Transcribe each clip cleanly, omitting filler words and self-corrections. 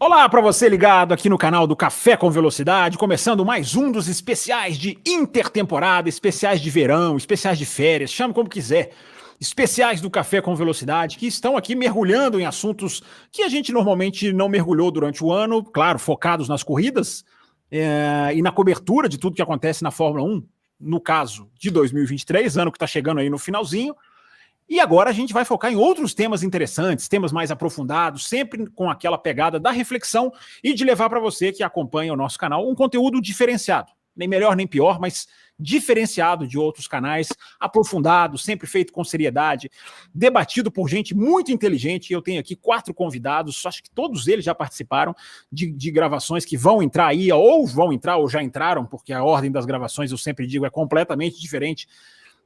Olá para você ligado aqui no canal do Café com Velocidade, começando mais um dos especiais de intertemporada, especiais de verão, especiais de férias, chame como quiser. Especiais do Café com Velocidade, que estão aqui mergulhando em assuntos que a gente normalmente não mergulhou durante o ano, claro, focados nas corridas e na cobertura de tudo que acontece na Fórmula 1, no caso de 2023, ano que está chegando aí no finalzinho. E agora a gente vai focar em outros temas interessantes, temas mais aprofundados, sempre com aquela pegada da reflexão e de levar para você que acompanha o nosso canal um conteúdo diferenciado. Nem melhor nem pior, mas diferenciado de outros canais, aprofundado, sempre feito com seriedade, debatido por gente muito inteligente. Eu tenho aqui 4 convidados, acho que todos eles já participaram de gravações que vão entrar aí, ou vão entrar ou já entraram, porque a ordem das gravações, eu sempre digo, é completamente diferente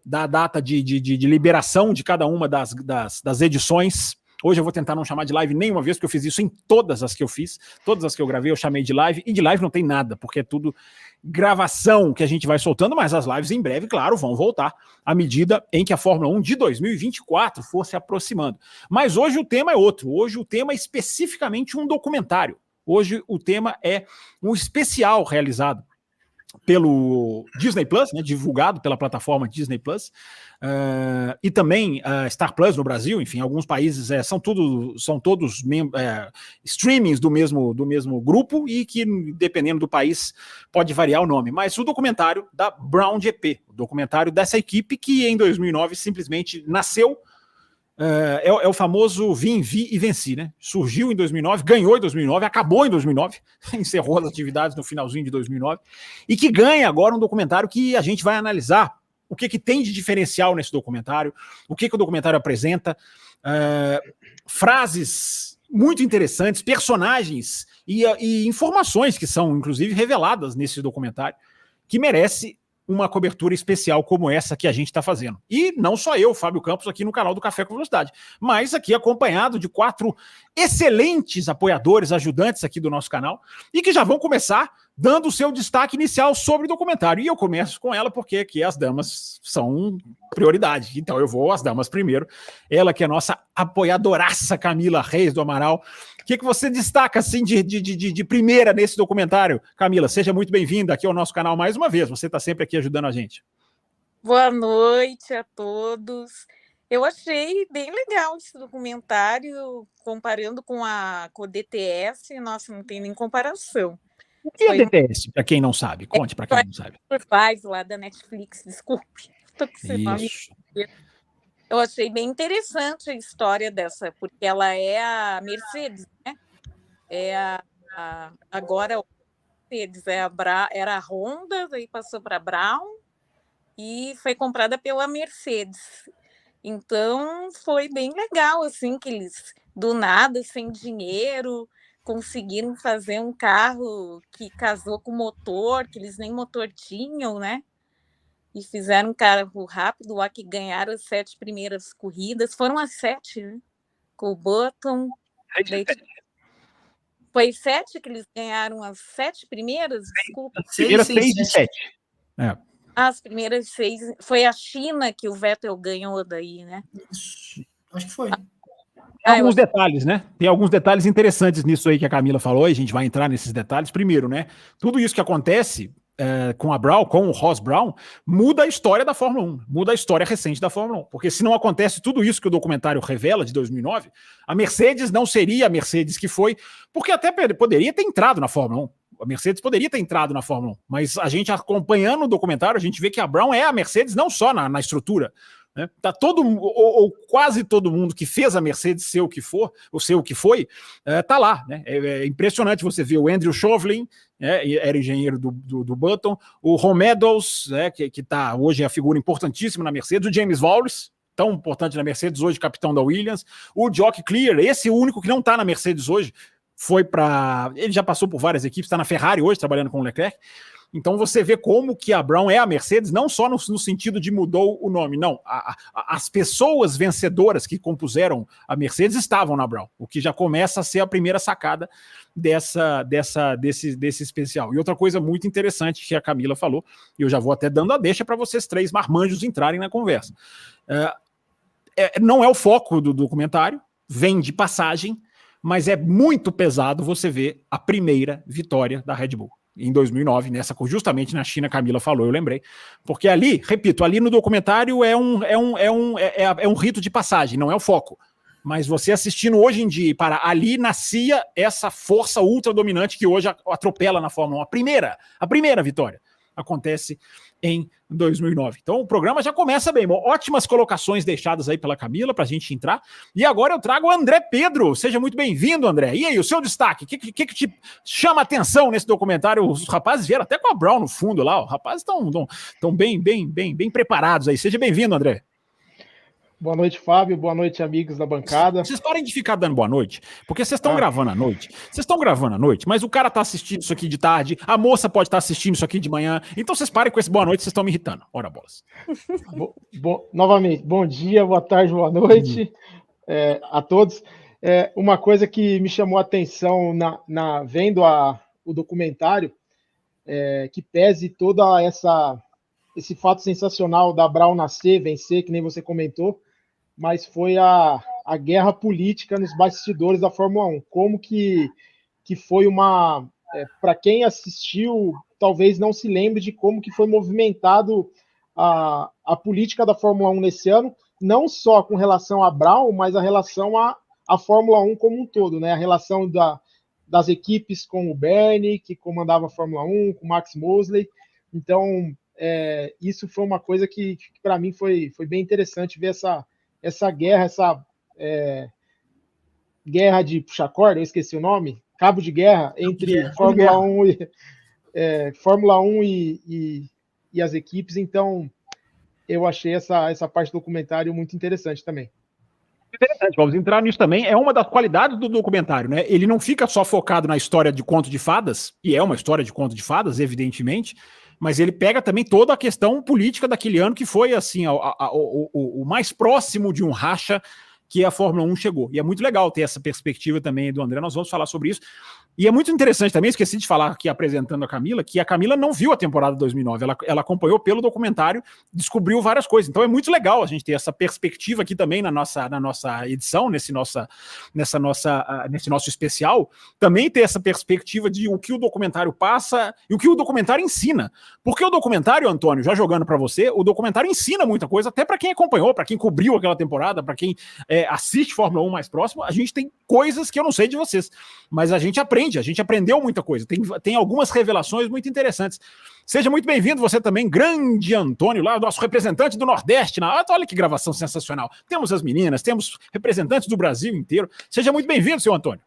da data de liberação de cada uma das edições. Hoje eu vou tentar não chamar de live nenhuma vez, porque eu fiz isso em todas as que eu fiz, todas as que eu gravei eu chamei de live, e de live não tem nada, porque é tudo gravação que a gente vai soltando, mas as lives em breve, claro, vão voltar à medida em que a Fórmula 1 de 2024 for se aproximando. Mas hoje o tema é outro, hoje o tema é especificamente um documentário. Hoje o tema é um especial realizado pelo Disney Plus, né, divulgado pela plataforma Disney Plus, e também Star Plus no Brasil. Enfim, alguns países são todos streamings do mesmo grupo e que, dependendo do país, pode variar o nome. Mas o documentário da Brown GP, o documentário dessa equipe que em 2009 simplesmente nasceu. É o famoso vim, vi e venci, né? Surgiu em 2009, ganhou em 2009, acabou em 2009, encerrou as atividades no finalzinho de 2009, e que ganha agora um documentário que a gente vai analisar o que tem de diferencial nesse documentário, o que o documentário apresenta, frases muito interessantes, personagens e informações que são, inclusive, reveladas nesse documentário, que merece uma cobertura especial como essa que a gente está fazendo. E não só eu, Fábio Campos, aqui no canal do Café com Velocidade, mas aqui acompanhado de 4 excelentes apoiadores, ajudantes aqui do nosso canal, e que já vão começar dando o seu destaque inicial sobre o documentário. E eu começo com ela porque aqui as damas são prioridade. Então eu vou às damas primeiro. Ela que é a nossa apoiadoraça, Camila Reis do Amaral. O que você destaca assim de primeira nesse documentário? Camila, seja muito bem-vinda aqui ao nosso canal mais uma vez. Você está sempre aqui ajudando a gente. Boa noite a todos. Eu achei bem legal esse documentário, comparando com o DTS. Nossa, não tem nem comparação. O que é DTS, para quem não sabe? Conte para quem não sabe. Faz lá da Netflix, desculpe. Isso. Eu achei bem interessante a história dessa, porque ela é a Mercedes, né? Agora a Mercedes era a Honda, daí passou para a Brown e foi comprada pela Mercedes. Então foi bem legal, assim, que eles, do nada, sem dinheiro, conseguiram fazer um carro que casou com motor, que eles nem motor tinham, né? E fizeram um carro rápido lá, que ganharam as 7 primeiras corridas. Foram as 7, né? Com o Button. Foi 7 que eles ganharam as 7 primeiras? Desculpa. As primeiras 6 e 7. As primeiras 6. Foi a China que o Vettel ganhou daí, né? Isso. Acho que foi. Tem alguns detalhes, né? Tem alguns detalhes interessantes nisso aí que a Camila falou, e a gente vai entrar nesses detalhes. Primeiro, né? Tudo isso que acontece com a Brown, com o Ross Brown, muda a história da Fórmula 1, muda a história recente da Fórmula 1. Porque se não acontece tudo isso que o documentário revela de 2009, a Mercedes não seria a Mercedes que foi, porque até poderia ter entrado na Fórmula 1. A Mercedes poderia ter entrado na Fórmula 1, mas a gente acompanhando o documentário, a gente vê que a Brown é a Mercedes não só na estrutura, né? Tá ou quase todo mundo que fez a Mercedes ser o que for, ou ser o que foi, tá lá, né? É impressionante você ver o Andrew Chauvelin, era engenheiro do Button, o Ron Meadows, que tá hoje é a figura importantíssima na Mercedes, o James Vowles, tão importante na Mercedes hoje, capitão da Williams, o Jock Clear, esse único que não tá na Mercedes hoje, ele já passou por várias equipes, está na Ferrari hoje, trabalhando com o Leclerc. Então você vê como que a Brown é a Mercedes, não só no sentido de mudou o nome, não. As pessoas vencedoras que compuseram a Mercedes estavam na Brown, o que já começa a ser a primeira sacada desse especial. E outra coisa muito interessante que a Camila falou, e eu já vou até dando a deixa para vocês 3 marmanjos entrarem na conversa. Não é o foco do documentário, vem de passagem, mas é muito pesado você ver a primeira vitória da Red Bull em 2009, justamente na China, Camila falou, eu lembrei, porque ali, repito, ali no documentário é um rito de passagem, não é o foco, mas você assistindo hoje em dia, ali nascia essa força ultra dominante que hoje atropela na Fórmula 1, a primeira vitória acontece em 2009. Então o programa já começa bem. Ótimas colocações deixadas aí pela Camila para a gente entrar. E agora eu trago o André Pedro. Seja muito bem-vindo, André. E aí, o seu destaque? O que te chama a atenção nesse documentário? Os rapazes vieram até com a Brown no fundo lá. Os rapazes estão bem preparados aí. Seja bem-vindo, André. Boa noite, Fábio. Boa noite, amigos da bancada. Vocês parem de ficar dando boa noite, porque vocês estão gravando à noite. Vocês estão gravando à noite, mas o cara tá assistindo isso aqui de tarde, a moça pode estar assistindo isso aqui de manhã. Então vocês parem com esse boa noite, vocês estão me irritando. Ora, bolas. Novamente, bom dia, boa tarde, boa noite a todos. Uma coisa que me chamou a atenção vendo o documentário, que pese toda esse fato sensacional da Brown nascer, vencer, que nem você comentou, mas foi a guerra política nos bastidores da Fórmula 1. Como que foi para quem assistiu, talvez não se lembre de como que foi movimentado a política da Fórmula 1 nesse ano, não só com relação a Brown, mas a relação à Fórmula 1 como um todo, né? A relação das equipes com o Bernie, que comandava a Fórmula 1, com o Max Mosley. Então, isso foi uma coisa que para mim foi bem interessante ver essa guerra, guerra de puxar corda, eu esqueci o nome, cabo de guerra entre Fórmula 1 e as equipes. Então, eu achei essa parte do documentário muito interessante também. Interessante, vamos entrar nisso também. É uma das qualidades do documentário, né? Ele não fica só focado na história de conto de fadas, e é uma história de conto de fadas, evidentemente, mas ele pega também toda a questão política daquele ano, que foi assim o mais próximo de um racha que a Fórmula 1 chegou. E é muito legal ter essa perspectiva também do André, nós vamos falar sobre isso. E é muito interessante também, esqueci de falar aqui apresentando a Camila, que a Camila não viu a temporada 2009, ela acompanhou pelo documentário, descobriu várias coisas. Então é muito legal a gente ter essa perspectiva aqui também na nossa edição, nesse nosso especial, também ter essa perspectiva de o que o documentário passa e o que o documentário ensina. Porque o documentário, Antônio, já jogando para você, o documentário ensina muita coisa, até para quem acompanhou, para quem cobriu aquela temporada, para quem assiste Fórmula 1 mais próximo, a gente tem coisas que eu não sei de vocês, mas a gente aprendeu muita coisa, tem algumas revelações muito interessantes. Seja muito bem-vindo, você também, grande Antônio, lá, nosso representante do Nordeste. Olha que gravação sensacional. Temos as meninas, temos representantes do Brasil inteiro. Seja muito bem-vindo, seu Antônio.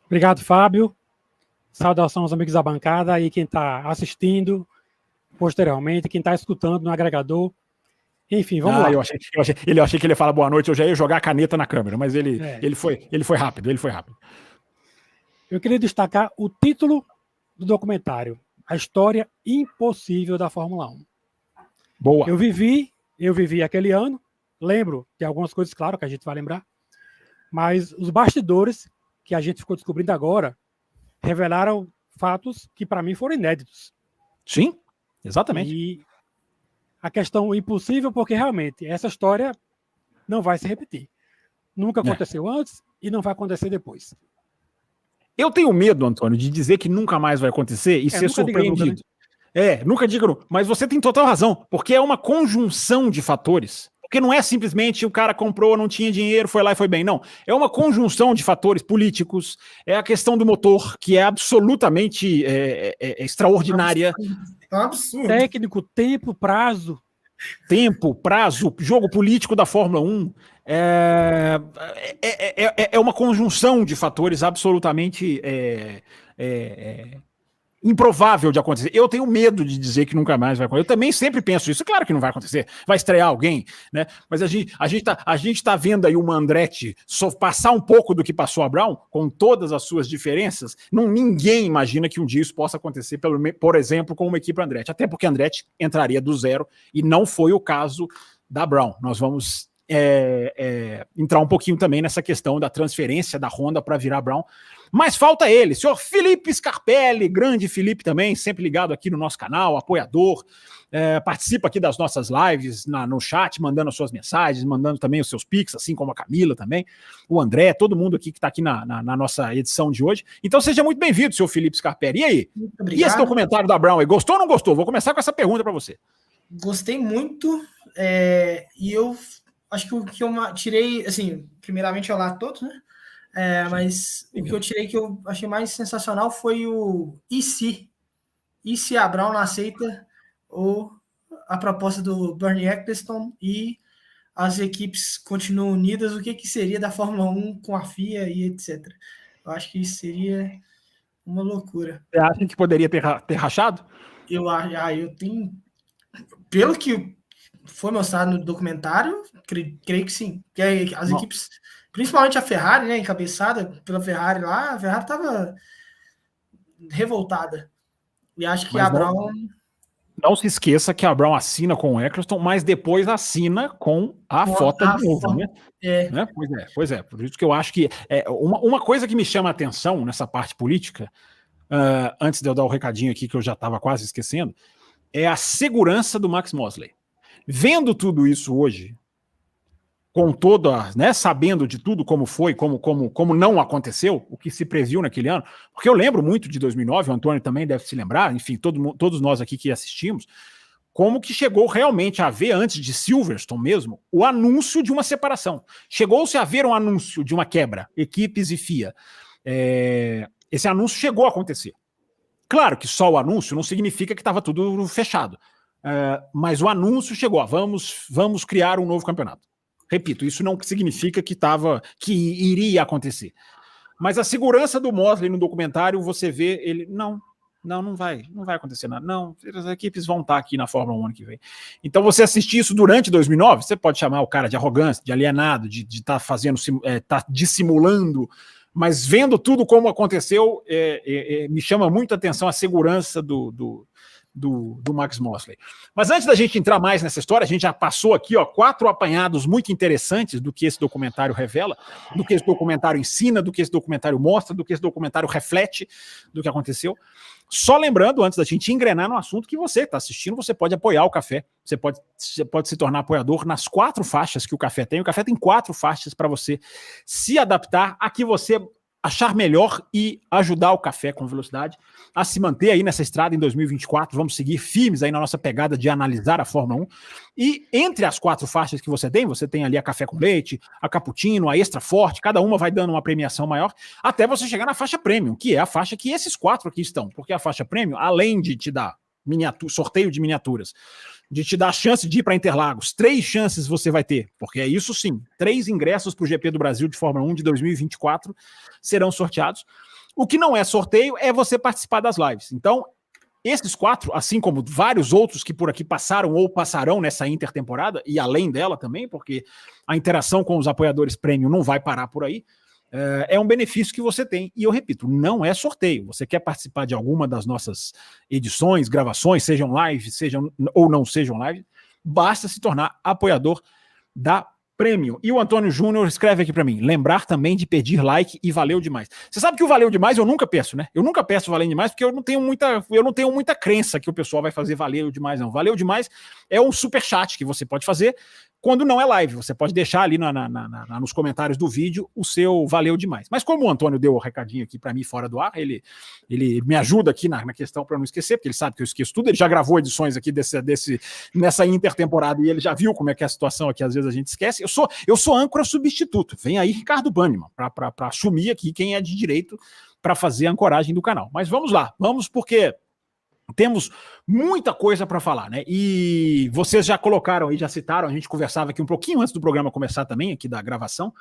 Obrigado, Fábio. Saudação aos amigos da bancada e quem está assistindo posteriormente, quem está escutando no agregador. Enfim, vamos lá. Eu achei que ele ia falar boa noite, eu já ia jogar a caneta na câmera, mas ele foi rápido. Eu queria destacar o título do documentário, A História Impossível da Fórmula 1. Boa. Eu vivi aquele ano, lembro de algumas coisas, claro, que a gente vai lembrar, mas os bastidores que a gente ficou descobrindo agora revelaram fatos que para mim foram inéditos. Sim, exatamente. E a questão impossível, porque realmente essa história não vai se repetir. Nunca aconteceu antes e não vai acontecer depois. Eu tenho medo, Antônio, de dizer que nunca mais vai acontecer e ser surpreendido. Nunca diga nunca, mas você tem total razão, porque é uma conjunção de fatores. Porque não é simplesmente o cara comprou, não tinha dinheiro, foi lá e foi bem. Não, é uma conjunção de fatores políticos, é a questão do motor, que é absolutamente extraordinária. É um absurdo. Técnico, tempo, prazo. Jogo político da Fórmula 1. É uma conjunção de fatores absolutamente improvável de acontecer. Eu tenho medo de dizer que nunca mais vai acontecer. Eu também sempre penso isso. Claro que não vai acontecer. Vai estrear alguém, né? Mas a gente tá vendo aí uma Andretti passar um pouco do que passou a Brown, com todas as suas diferenças. Ninguém imagina que um dia isso possa acontecer, por exemplo, com uma equipe Andretti. Até porque a Andretti entraria do zero e não foi o caso da Brown. Nós vamos entrar um pouquinho também nessa questão da transferência da Honda para virar Brown. Mas falta ele, senhor Felipe Scarpelli, grande Felipe também, sempre ligado aqui no nosso canal, apoiador, participa aqui das nossas lives no chat, mandando as suas mensagens, mandando também os seus pics, assim como a Camila também, o André, todo mundo aqui que está aqui na nossa edição de hoje. Então seja muito bem-vindo, senhor Felipe Scarpelli. E aí? Muito E obrigado. esse documentário da Brown, gostou ou não gostou? Vou começar com essa pergunta para você. Gostei muito, e eu acho que o que eu tirei, assim, primeiramente olá a todos, né? Mas o que eu tirei que eu achei mais sensacional foi o e se a Brown não aceita a proposta do Bernie Ecclestone e as equipes continuam unidas, o que seria da Fórmula 1 com a FIA e etc. Eu acho que isso seria uma loucura. Você acha que poderia ter rachado? Eu tenho, pelo que foi mostrado no documentário, creio que sim. Que as equipes, principalmente a Ferrari, né, encabeçada pela Ferrari lá, a Ferrari estava revoltada. E acho que a Brown... Não se esqueça que a Brown assina com o Ecclestone, mas depois assina com a FOTA de novo, né? Né? Pois é. Por isso que eu acho que uma coisa que me chama a atenção nessa parte política, antes de eu dar o recadinho aqui que eu já estava quase esquecendo, é a segurança do Max Mosley. Vendo tudo isso hoje, com toda, né, sabendo de tudo como foi, como não aconteceu, o que se previu naquele ano, porque eu lembro muito de 2009, o Antônio também deve se lembrar, enfim, todos nós aqui que assistimos, como que chegou realmente a haver, antes de Silverstone mesmo, o anúncio de uma separação. Chegou-se a haver um anúncio de uma quebra, equipes e FIA. Esse anúncio chegou a acontecer. Claro que só o anúncio não significa que estava tudo fechado, mas o anúncio chegou, vamos criar um novo campeonato. Repito, isso não significa que iria acontecer. Mas a segurança do Mosley no documentário, você vê ele, não vai acontecer nada. Não, as equipes vão estar aqui na Fórmula 1 ano que vem. Então você assistir isso durante 2009, você pode chamar o cara de arrogância, de alienado, de estar dissimulando, mas vendo tudo como aconteceu, me chama muito a atenção a segurança do Max Mosley. Mas antes da gente entrar mais nessa história, a gente já passou aqui 4 apanhados muito interessantes do que esse documentário revela, do que esse documentário ensina, do que esse documentário mostra, do que esse documentário reflete do que aconteceu. Só lembrando, antes da gente engrenar no assunto, que você que está assistindo, você pode apoiar o Café, você pode se tornar apoiador nas 4 faixas que o Café tem. O Café tem 4 faixas para você se adaptar a que você achar melhor e ajudar o Café com Velocidade a se manter aí nessa estrada em 2024. Vamos seguir firmes aí na nossa pegada de analisar a Fórmula 1. E entre as 4 faixas que você tem ali a Café com Leite, a Cappuccino, a Extra Forte, cada uma vai dando uma premiação maior, até você chegar na faixa Premium, que é a faixa que esses 4 aqui estão. Porque a faixa Premium, além de te dar sorteio de miniaturas, de te dar a chance de ir para Interlagos, 3 chances você vai ter, porque é isso sim, 3 ingressos para o GP do Brasil de Fórmula 1 de 2024 serão sorteados. O que não é sorteio é você participar das lives. Então, esses 4, assim como vários outros que por aqui passaram ou passarão nessa intertemporada, e além dela também, porque a interação com os apoiadores premium não vai parar por aí, é um benefício que você tem. E eu repito, não é sorteio. Você quer participar de alguma das nossas edições, gravações, sejam live, sejam ou não sejam live, basta se tornar apoiador da Premium. E o Antônio Júnior escreve aqui para mim, lembrar também de pedir like e valeu demais. Você sabe que o valeu demais eu nunca peço, né? Eu nunca peço valeu demais porque eu não tenho muita crença que o pessoal vai fazer valeu demais, não. Valeu demais é um super chat que você pode fazer quando não é live. Você pode deixar ali nos comentários do vídeo o seu valeu demais. Mas como o Antônio deu o recadinho aqui para mim fora do ar, ele me ajuda aqui na questão para não esquecer, porque ele sabe que eu esqueço tudo. Ele já gravou edições aqui nessa intertemporada e ele já viu como é que é a situação aqui, às vezes a gente esquece. Eu sou âncora substituto. Vem aí Ricardo Banniman para assumir aqui quem é de direito para fazer a ancoragem do canal. Mas vamos lá, porque temos muita coisa para falar, né? E vocês já colocaram aí, já citaram, a gente conversava aqui um pouquinho antes do programa começar também, aqui da gravação,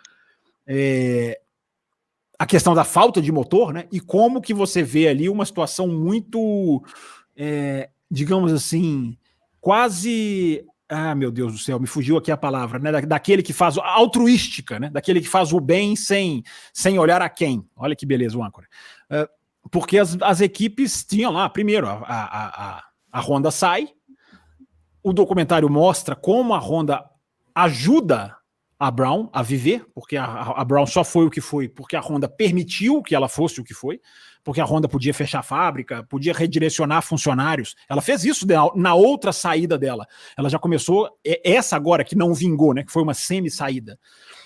a questão da falta de motor, né? E como que você vê ali uma situação muito, digamos assim, quase... Ah, meu Deus do céu, me fugiu aqui a palavra, né? Daquele que faz altruística, né? Daquele que faz o bem sem olhar a quem. Olha que beleza o âncora. Porque as equipes tinham lá, primeiro, a Honda sai, o documentário mostra como a Honda ajuda a Brown a viver, porque a Brown só foi o que foi porque a Honda permitiu que ela fosse o que foi, porque a Honda podia fechar a fábrica, podia redirecionar funcionários. Ela fez isso na outra saída dela. Ela já começou, essa agora que não vingou, né, que foi uma semi-saída,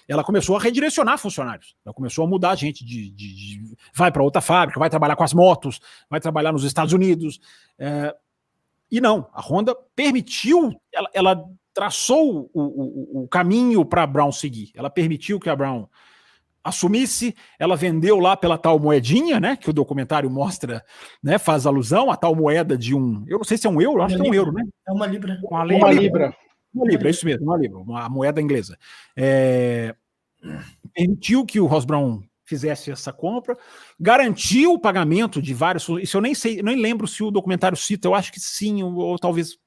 ela começou a redirecionar funcionários. Ela começou a mudar a gente vai para outra fábrica, vai trabalhar com as motos, vai trabalhar nos Estados Unidos. E não, a Honda permitiu, ela traçou o caminho para a Brown seguir. Ela permitiu que a Brown assumisse, ela vendeu lá pela tal moedinha, né, que o documentário mostra, né, faz alusão, a tal moeda de eu não sei se é um euro, acho que é um euro, né? É uma libra. Uma libra. Uma libra, é isso mesmo, uma libra, uma moeda inglesa. Permitiu que o Ross Brown fizesse essa compra, garantiu o pagamento de vários, isso eu nem sei, nem lembro se o documentário cita, eu acho que sim, ou talvez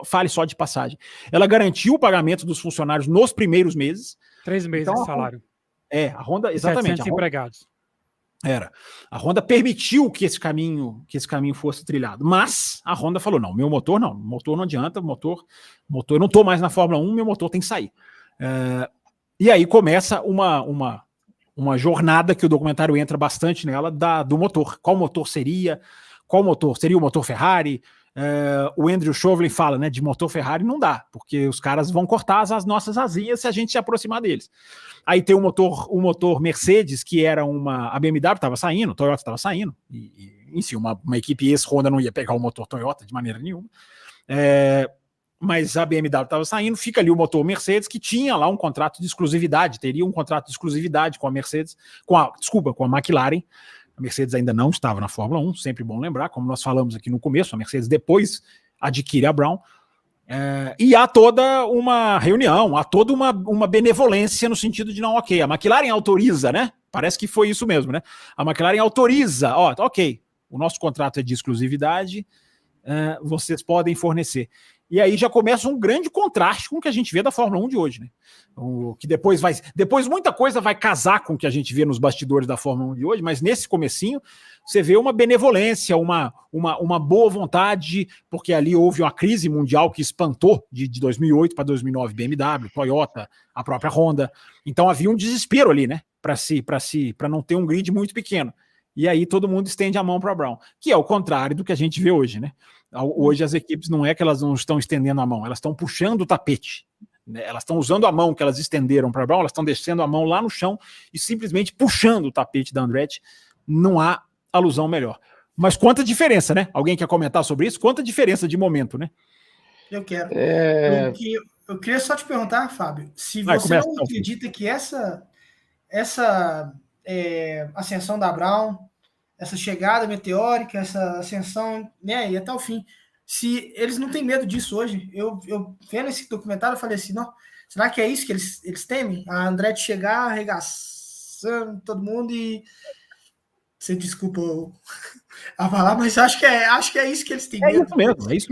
fale só de passagem. Ela garantiu o pagamento dos funcionários nos primeiros meses. 3 meses de salário. A Honda, exatamente. 700 empregados. A Honda permitiu que esse caminho fosse trilhado, mas a Honda falou, não, meu motor não adianta, motor eu não estou mais na Fórmula 1, meu motor tem que sair. E aí começa uma jornada que o documentário entra bastante nela do motor. Qual motor seria? Qual motor? Seria o motor Ferrari? O Andrew Chauvelin fala, né, de motor Ferrari não dá, porque os caras vão cortar as nossas asinhas se a gente se aproximar deles. Aí tem o motor Mercedes, que era a BMW estava saindo, a Toyota estava saindo, enfim, uma equipe ex-Honda não ia pegar o motor Toyota de maneira nenhuma. Mas a BMW estava saindo, fica ali o motor Mercedes, que tinha lá um contrato de exclusividade, teria um contrato de exclusividade com a Mercedes, com a McLaren. A Mercedes ainda não estava na Fórmula 1, sempre bom lembrar, como nós falamos aqui no começo, a Mercedes depois adquire a Brown, e há toda uma reunião, há toda uma benevolência no sentido de, não, ok, a McLaren autoriza, né? Parece que foi isso mesmo, né? A McLaren autoriza, ok, o nosso contrato é de exclusividade, vocês podem fornecer. E aí já começa um grande contraste com o que a gente vê da Fórmula 1 de hoje, né? Que depois muita coisa vai casar com o que a gente vê nos bastidores da Fórmula 1 de hoje, mas nesse comecinho você vê uma benevolência, uma boa vontade, porque ali houve uma crise mundial que espantou de 2008 para 2009, BMW, Toyota, a própria Honda. Então havia um desespero ali, né? Para não ter um grid muito pequeno. E aí todo mundo estende a mão para a Brown, que é o contrário do que a gente vê hoje, né? Hoje as equipes não é que elas não estão estendendo a mão, elas estão puxando o tapete, né? Elas estão usando a mão que elas estenderam para a Brown, elas estão descendo a mão lá no chão e simplesmente puxando o tapete da Andretti. Não há alusão melhor. Mas quanta diferença, né? Alguém quer comentar sobre isso? Quanta diferença de momento, né? Eu quero. Eu queria só te perguntar, Fábio, se você não acredita que essa ascensão da Brown, essa chegada meteórica, essa ascensão, né, e até o fim, se eles não têm medo disso hoje, eu vendo esse documentário, eu falei assim, não, será que é isso que eles temem? A Andretti chegar arregaçando todo mundo e... Você desculpa a falar, mas acho que é isso que eles têm medo. É isso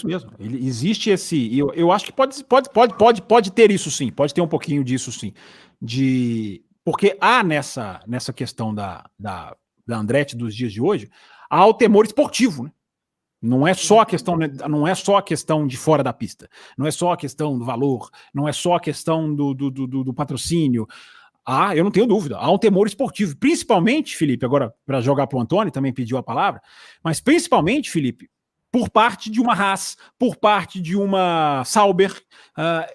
mesmo. Existe esse... Eu acho que pode ter isso sim, pode ter um pouquinho disso sim, porque há nessa questão da Andretti dos dias de hoje, há o temor esportivo, né? Não é só a questão de fora da pista, não é só a questão do valor, não é só a questão do patrocínio. Eu não tenho dúvida, há um temor esportivo, principalmente, Felipe, agora para jogar para o Antônio, também pediu a palavra, mas principalmente, Felipe, por parte de uma Haas, por parte de uma Sauber,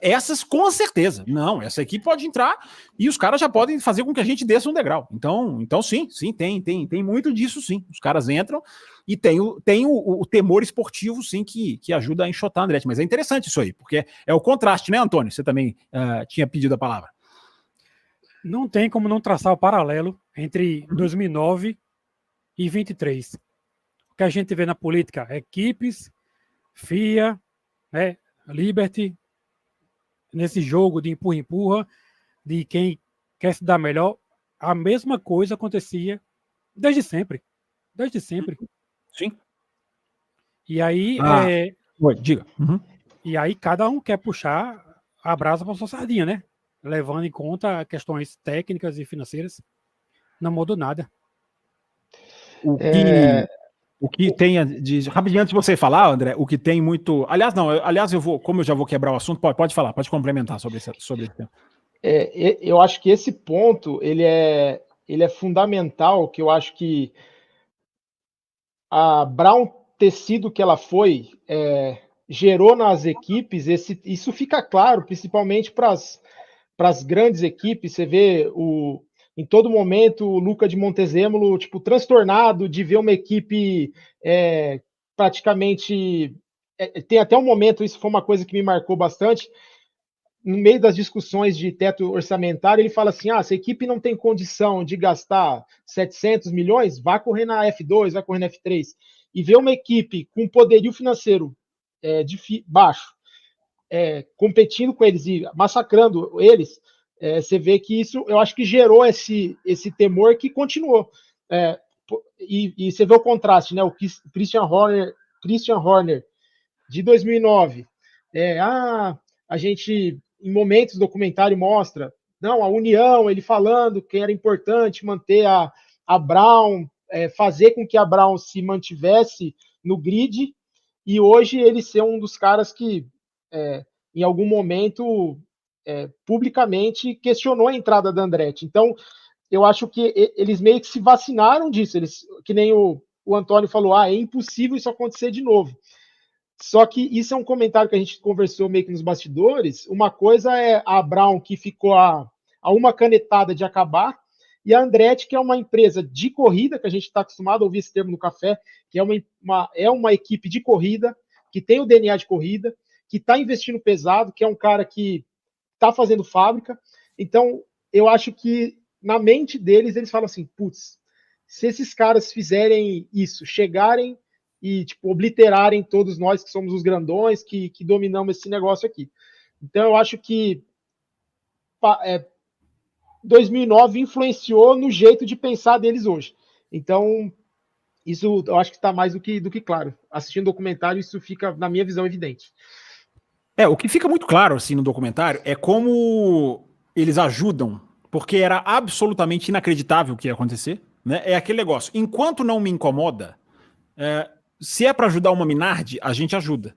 essas com certeza. Não, essa equipe pode entrar e os caras já podem fazer com que a gente desça um degrau. Então sim, tem muito disso sim. Os caras entram e tem o temor esportivo sim que ajuda a enxotar a Andretti. Mas é interessante isso aí, porque é o contraste, né, Antônio? Você também tinha pedido a palavra. Não tem como não traçar o paralelo entre 2009 e 23. O que a gente vê na política, equipes, FIA, né, Liberty, nesse jogo de empurra-empurra, de quem quer se dar melhor, a mesma coisa acontecia desde sempre. Desde sempre. Sim. E aí... diga. Uhum. E aí cada um quer puxar a brasa para sua sardinha, né? Levando em conta questões técnicas e financeiras. Não mudou nada. O que tem rapidinho antes de você falar, André, o que tem muito... Aliás, eu vou, como eu já vou quebrar o assunto, pode falar, pode complementar sobre esse tema. Eu acho que esse ponto ele é fundamental, que eu acho que a Brown ter sido o que ela foi, gerou nas equipes, isso fica claro, principalmente para as grandes equipes. Você vê em todo momento o Luca de Montezemolo tipo, transtornado de ver uma equipe praticamente. Tem até um momento, isso foi uma coisa que me marcou bastante. No meio das discussões de teto orçamentário, ele fala assim: se a equipe não tem condição de gastar 700 milhões, vá correr na F2, vai correr na F3. E ver uma equipe com poderio financeiro baixo, competindo com eles e massacrando eles, você vê que isso, eu acho que gerou esse temor que continuou. E você vê o contraste, né? O Christian Horner de 2009. A gente, em momentos do documentário, mostra a união, ele falando que era importante manter a Brown, fazer com que a Brown se mantivesse no grid, e hoje ele ser um dos caras que, em algum momento, publicamente questionou a entrada da Andretti. Então, eu acho que eles meio que se vacinaram disso, que nem o Antônio falou, é impossível isso acontecer de novo. Só que isso é um comentário que a gente conversou meio que nos bastidores. Uma coisa é a Brown, que ficou a uma canetada de acabar, e a Andretti, que é uma empresa de corrida, que a gente está acostumado a ouvir esse termo no café, que é uma equipe de corrida, que tem o DNA de corrida, que está investindo pesado, que é um cara que está fazendo fábrica. Então, eu acho que na mente deles, eles falam assim, putz, se esses caras fizerem isso, chegarem e tipo, obliterarem todos nós que somos os grandões, que dominamos esse negócio aqui. Então, eu acho que 2009 influenciou no jeito de pensar deles hoje. Então, isso eu acho que está mais do que claro. Assistindo o documentário, isso fica, na minha visão, evidente. O que fica muito claro assim no documentário é como eles ajudam, porque era absolutamente inacreditável o que ia acontecer, né? É aquele negócio, enquanto não me incomoda, se é para ajudar uma Minardi, a gente ajuda.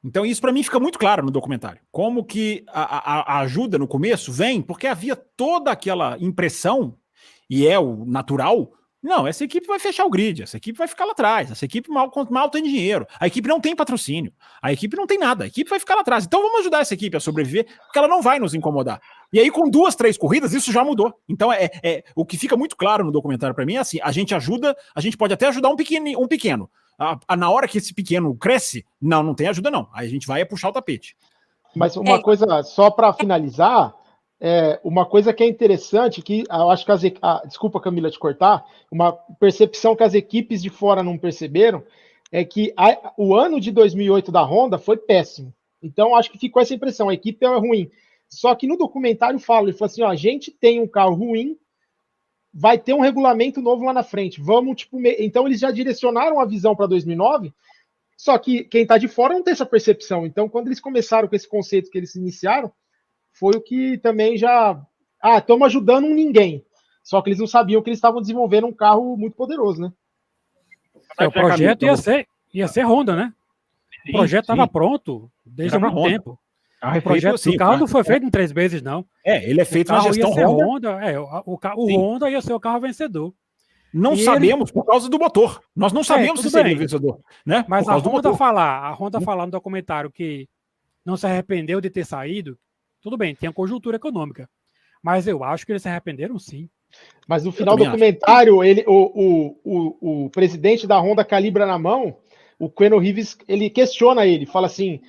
Então isso para mim fica muito claro no documentário. Como que a ajuda no começo vem porque havia toda aquela impressão, e é o natural, não, essa equipe vai fechar o grid, essa equipe vai ficar lá atrás, essa equipe mal tem dinheiro, a equipe não tem patrocínio, a equipe não tem nada, a equipe vai ficar lá atrás. Então vamos ajudar essa equipe a sobreviver, porque ela não vai nos incomodar. E aí com 2, 3 corridas isso já mudou. Então o que fica muito claro no documentário para mim é assim, a gente ajuda, a gente pode até ajudar um pequeno. Na hora que esse pequeno cresce, não tem ajuda não, aí a gente vai puxar o tapete. Mas uma coisa, só para finalizar, uma coisa que é interessante, que eu acho que desculpa, Camila, te cortar, uma percepção que as equipes de fora não perceberam, é que o ano de 2008 da Honda foi péssimo. Então, acho que ficou essa impressão, a equipe é ruim. Só que no documentário ele fala assim, a gente tem um carro ruim, vai ter um regulamento novo lá na frente. Então, eles já direcionaram a visão para 2009, só que quem está de fora não tem essa percepção. Então, quando eles começaram com esse conceito que eles iniciaram, foi o que também já... estamos ajudando um ninguém. Só que eles não sabiam que eles estavam desenvolvendo um carro muito poderoso, né? O projeto ia ser Honda, né? O projeto estava pronto desde há muito tempo. O projeto do carro não foi feito em 3 meses, não. Ele é feito na gestão Honda. O Honda ia ser o carro vencedor. Não sabemos por causa do motor. Nós não sabemos se seria vencedor. Né? Mas a Honda falar no documentário que não se arrependeu de ter saído, tudo bem, tem a conjuntura econômica. Mas eu acho que eles se arrependeram sim. Mas no final do documentário, o presidente da Honda calibra na mão, o Keanu Reeves, ele questiona ele, fala assim,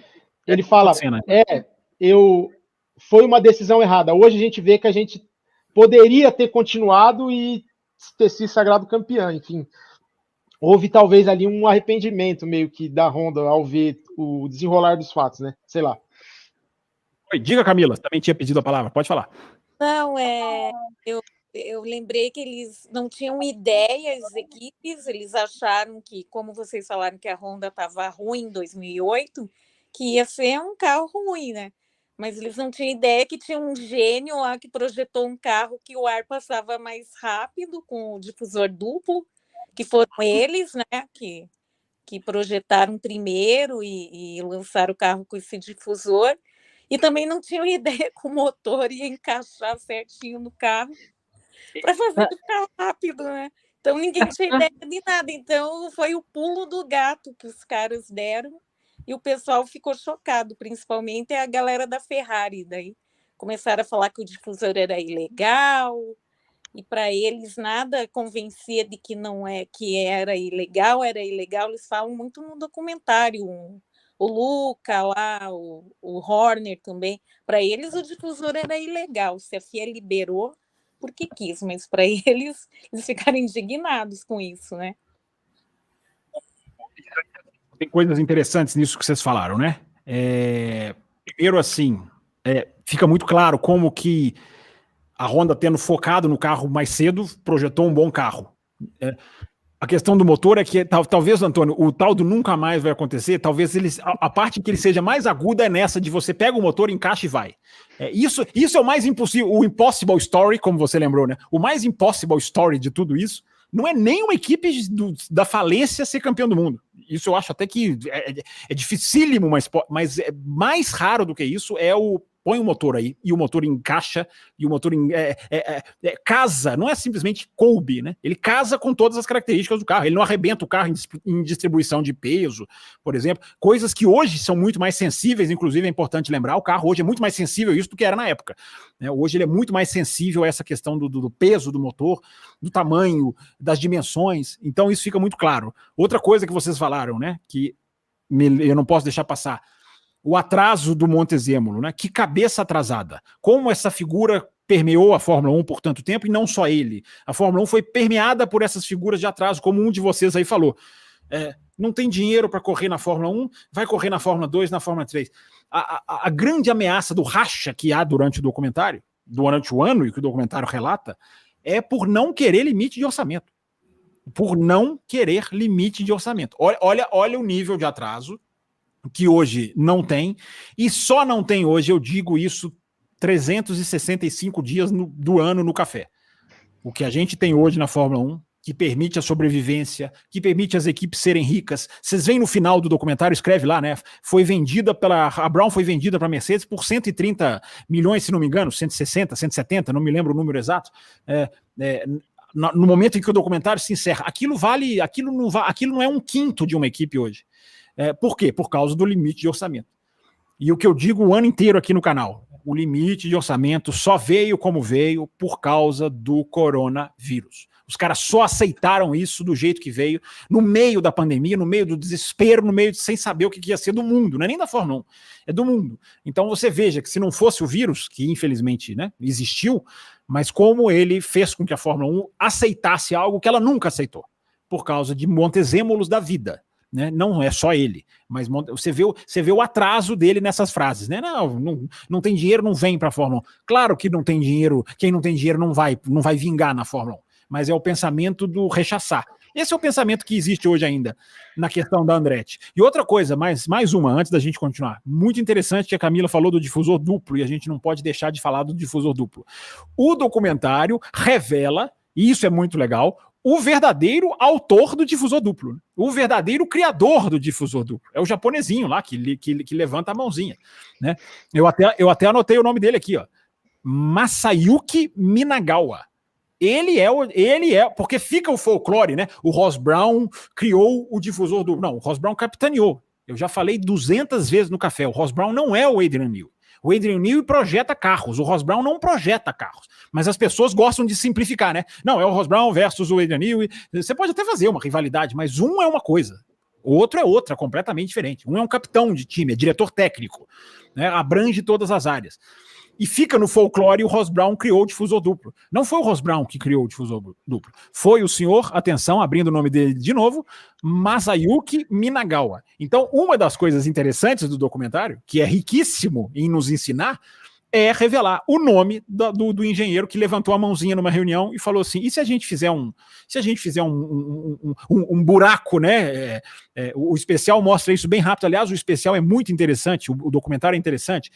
foi uma decisão errada. Hoje a gente vê que a gente poderia ter continuado e ter se sagrado campeão, enfim. Houve talvez ali um arrependimento meio que da Honda ao ver o desenrolar dos fatos, né? Sei lá. Diga, Camila, também tinha pedido a palavra, pode falar. Não, eu lembrei que eles não tinham ideia, as equipes, eles acharam que, como vocês falaram que a Honda estava ruim em 2008, que ia ser um carro ruim, né? Mas eles não tinham ideia que tinha um gênio lá que projetou um carro que o ar passava mais rápido, com o difusor duplo, que foram eles, né, que projetaram primeiro e lançaram o carro com esse difusor. E também não tinham ideia que o motor ia encaixar certinho no carro para fazer ficar rápido, né? Então ninguém tinha ideia de nada. Então foi o pulo do gato que os caras deram e o pessoal ficou chocado, principalmente a galera da Ferrari. Daí começaram a falar que o difusor era ilegal e para eles nada convencia de que não é, que era ilegal. Eles falam muito no documentário. O Luca lá, o Horner também. Para eles o difusor era ilegal. Se a FIA liberou porque quis, mas para eles ficaram indignados com isso, né? Tem coisas interessantes nisso que vocês falaram, né? Primeiro, assim, fica muito claro como que a Honda, tendo focado no carro mais cedo, projetou um bom carro. A questão do motor é que, talvez, Antônio, o tal do nunca mais vai acontecer, talvez a parte que ele seja mais aguda é nessa de você pega o motor, encaixa e vai. Isso é o mais impossível, o impossible story, como você lembrou, né? O mais impossible story de tudo isso não é nem uma equipe da falência ser campeão do mundo. Isso eu acho até que é dificílimo, mas é mais raro do que isso é põe o motor aí, e o motor encaixa, e o motor casa, não é simplesmente coube, né? Ele casa com todas as características do carro, ele não arrebenta o carro em distribuição de peso, por exemplo, coisas que hoje são muito mais sensíveis, inclusive é importante lembrar, o carro hoje é muito mais sensível a isso do que era na época, né? Hoje ele é muito mais sensível a essa questão do peso do motor, do tamanho, das dimensões, então isso fica muito claro. Outra coisa que vocês falaram, né, que eu não posso deixar passar, o atraso do Montezemolo, né? Que cabeça atrasada. Como essa figura permeou a Fórmula 1 por tanto tempo, e não só ele. A Fórmula 1 foi permeada por essas figuras de atraso, como um de vocês aí falou. Não tem dinheiro para correr na Fórmula 1, vai correr na Fórmula 2, na Fórmula 3. A grande ameaça do racha que há durante o documentário, durante o ano, e que o documentário relata, é por não querer limite de orçamento. Por não querer limite de orçamento. Olha o nível de atraso que hoje não tem, e só não tem hoje, eu digo isso, 365 dias do ano no café. O que a gente tem hoje na Fórmula 1, que permite a sobrevivência, que permite as equipes serem ricas. Vocês veem no final do documentário, escreve lá, né? A Brown foi vendida para a Mercedes por 130 milhões, se não me engano, 160, 170, não me lembro o número exato. No momento em que o documentário se encerra, aquilo não é um quinto de uma equipe hoje. Por quê? Por causa do limite de orçamento. E o que eu digo o ano inteiro aqui no canal, o limite de orçamento só veio como veio por causa do coronavírus. Os caras só aceitaram isso do jeito que veio, no meio da pandemia, no meio do desespero, no meio de sem saber o que ia ser do mundo, não é nem da Fórmula 1, é do mundo. Então você veja que se não fosse o vírus, que infelizmente, né, existiu, mas como ele fez com que a Fórmula 1 aceitasse algo que ela nunca aceitou, por causa de Montezémolos da vida. Né? Não é só ele, mas você vê o atraso dele nessas frases, né? Não tem dinheiro, não vem para a Fórmula 1. Claro que não tem dinheiro, quem não tem dinheiro não vai vingar na Fórmula 1, mas é o pensamento do rechaçar. Esse é o pensamento que existe hoje ainda na questão da Andretti. E outra coisa, mais uma, antes da gente continuar, muito interessante que a Camila falou do difusor duplo, e a gente não pode deixar de falar do difusor duplo. O documentário revela, e isso é muito legal, o verdadeiro autor do difusor duplo, o verdadeiro criador do difusor duplo. É o japonesinho lá que levanta a mãozinha. Né? Eu até anotei o nome dele aqui, ó. Masayuki Minagawa. Ele é, porque fica o folclore, né? O Ross Brown criou o difusor duplo. Não, o Ross Brown capitaneou. Eu já falei 200 vezes no café, o Ross Brown não é o Adrian Newey. O Adrian Newey projeta carros, o Ross Brown não projeta carros. Mas as pessoas gostam de simplificar, né? Não, é o Ross Brown versus o Adrian Newey. Você pode até fazer uma rivalidade, mas um é uma coisa, o outro é outra, completamente diferente. Um é um capitão de time, é diretor técnico, né? Abrange todas as áreas. E fica no folclore, o Ross Brown criou o difusor duplo. Não foi o Ross Brown que criou o difusor duplo. Foi o senhor, atenção, abrindo o nome dele de novo, Masayuki Minagawa. Então, uma das coisas interessantes do documentário, que é riquíssimo em nos ensinar, é revelar o nome do engenheiro que levantou a mãozinha numa reunião e falou assim, e se a gente fizer um buraco, né? O especial mostra isso bem rápido. Aliás, o especial é muito interessante, o documentário é interessante,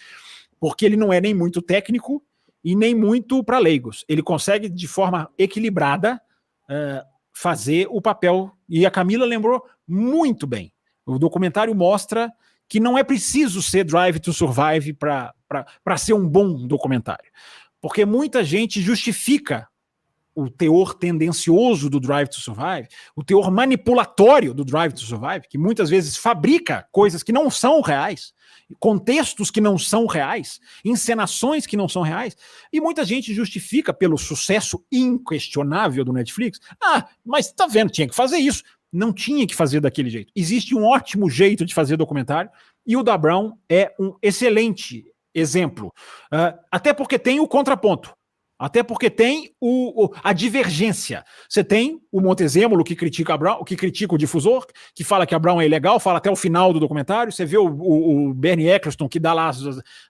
porque ele não é nem muito técnico e nem muito para leigos. Ele consegue, de forma equilibrada, fazer o papel. E a Camila lembrou muito bem. O documentário mostra que não é preciso ser Drive to Survive para para ser um bom documentário. Porque muita gente justifica o teor tendencioso do Drive to Survive, o teor manipulatório do Drive to Survive, que muitas vezes fabrica coisas que não são reais, contextos que não são reais, encenações que não são reais, e muita gente justifica pelo sucesso inquestionável do Netflix. Mas tá vendo, tinha que fazer isso. Não tinha que fazer daquele jeito. Existe um ótimo jeito de fazer documentário, e o da Brown é um excelente exemplo. Até porque tem o contraponto. Até porque tem a divergência. Você tem o Montezemolo que critica a Brown, que critica o difusor, que fala que a Brown é ilegal, fala até o final do documentário. Você vê o Bernie Eccleston que dá lá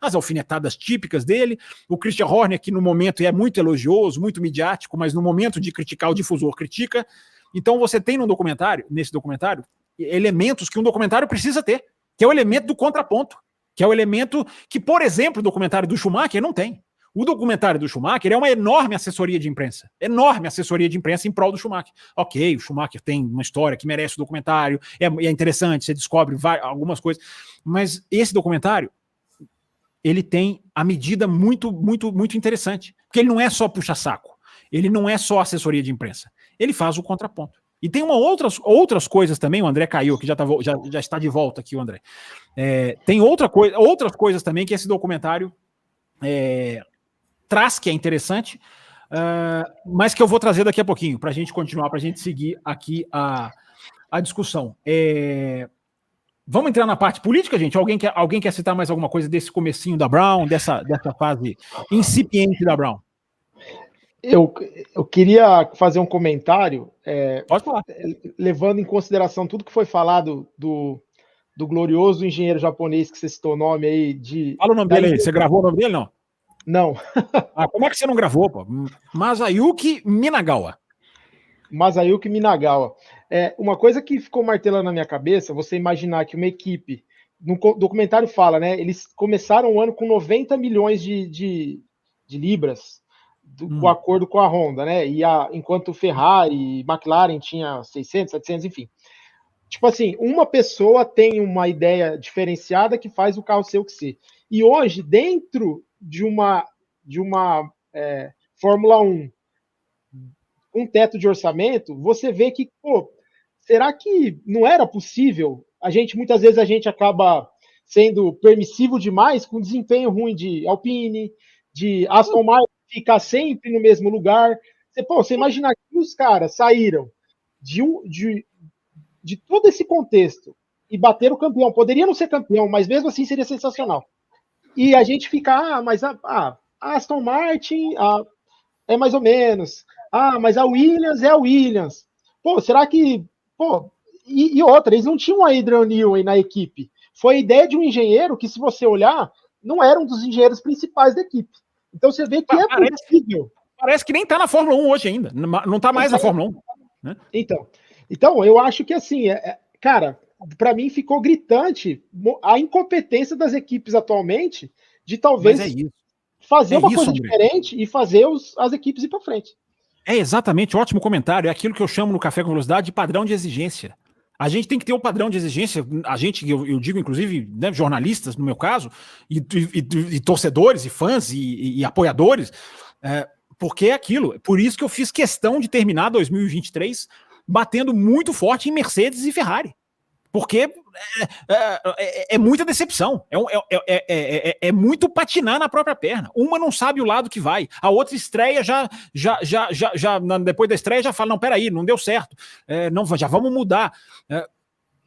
as alfinetadas típicas dele. O Christian Horner, que no momento é muito elogioso, muito midiático, mas no momento de criticar o difusor, critica. Então você tem nesse documentário, elementos que um documentário precisa ter, que é o elemento do contraponto, que é o elemento que, por exemplo, o documentário do Schumacher não tem. O documentário do Schumacher é uma enorme assessoria de imprensa em prol do Schumacher. Ok, o Schumacher tem uma história que merece o documentário, é interessante, você descobre algumas coisas, mas esse documentário, ele tem a medida muito, muito, muito interessante, porque ele não é só puxa-saco, ele não é só assessoria de imprensa, ele faz o contraponto. E tem outras coisas também, o André caiu, que já está de volta aqui, o André. Tem outras coisas também que esse documentário traz, que é interessante, mas que eu vou trazer daqui a pouquinho, para a gente continuar, para a gente seguir aqui a discussão. Vamos entrar na parte política, gente? Alguém quer citar mais alguma coisa desse comecinho da Brown, dessa fase incipiente da Brown? Eu queria fazer um comentário, Pode falar. Levando em consideração tudo que foi falado do glorioso engenheiro japonês que você citou o nome aí. Fala o nome dele aí, você gravou o nome dele, não? Não. Como é que você não gravou, pô? Masayuki Minagawa. Masayuki Minagawa. Uma coisa que ficou martelando na minha cabeça, você imaginar que uma equipe, no documentário fala, né? Eles começaram o ano com 90 milhões de libras, o acordo com a Honda, né? Enquanto Ferrari e McLaren tinha 600, 700, enfim. Tipo assim, uma pessoa tem uma ideia diferenciada que faz o carro ser o que ser. E hoje, dentro de uma Fórmula 1 com teto de orçamento, você vê que, será que não era possível? Muitas vezes a gente acaba sendo permissivo demais com desempenho ruim de Alpine, de Aston Martin ficar sempre no mesmo lugar. Você imagina que os caras saíram de todo esse contexto e bateram o campeão. Poderia não ser campeão, mas mesmo assim seria sensacional. E a gente fica, mas a Aston Martin é mais ou menos. Mas a Williams é a Williams. Será que... E outra, eles não tinham a Adrian Newey na equipe. Foi a ideia de um engenheiro que, se você olhar, não era um dos engenheiros principais da equipe. Então você vê que é possível. Parece que nem está na Fórmula 1 hoje ainda. Não está mais na Fórmula 1. Né? Então, eu acho que assim, cara, para mim ficou gritante a incompetência das equipes atualmente de talvez fazer uma coisa diferente e fazer as equipes ir para frente. É exatamente, ótimo comentário. É aquilo que eu chamo no Café com Velocidade de padrão de exigência. A gente tem que ter um padrão de exigência, eu digo inclusive, né, jornalistas, no meu caso, e torcedores, e fãs, e apoiadores, porque é aquilo. Por isso que eu fiz questão de terminar 2023 batendo muito forte em Mercedes e Ferrari. Porque é muita decepção, é muito patinar na própria perna. Uma não sabe o lado que vai, a outra estreia depois da estreia já fala, não, peraí, não deu certo, já vamos mudar.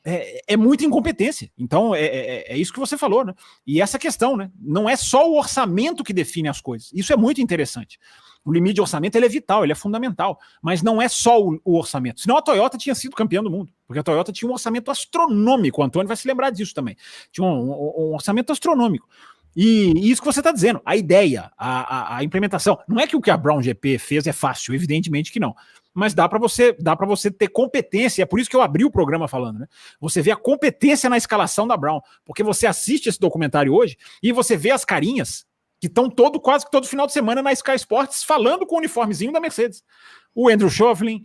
É muita incompetência. Então é isso que você falou, né? E essa questão, né? Não é só o orçamento que define as coisas. Isso é muito interessante. O limite de orçamento ele é vital, ele é fundamental, mas não é só o orçamento. Senão a Toyota tinha sido campeã do mundo, porque a Toyota tinha um orçamento astronômico. O Antônio vai se lembrar disso também. Tinha um orçamento astronômico. E isso que você está dizendo, a ideia, a implementação. Não é que o que a Brown GP fez é fácil, evidentemente que não. Mas dá para você ter competência, é por isso que eu abri o programa falando, né? Você vê a competência na escalação da Brown, porque você assiste esse documentário hoje e você vê as carinhas que estão quase que todo final de semana na Sky Sports falando com o uniformezinho da Mercedes. O Andrew Shovlin,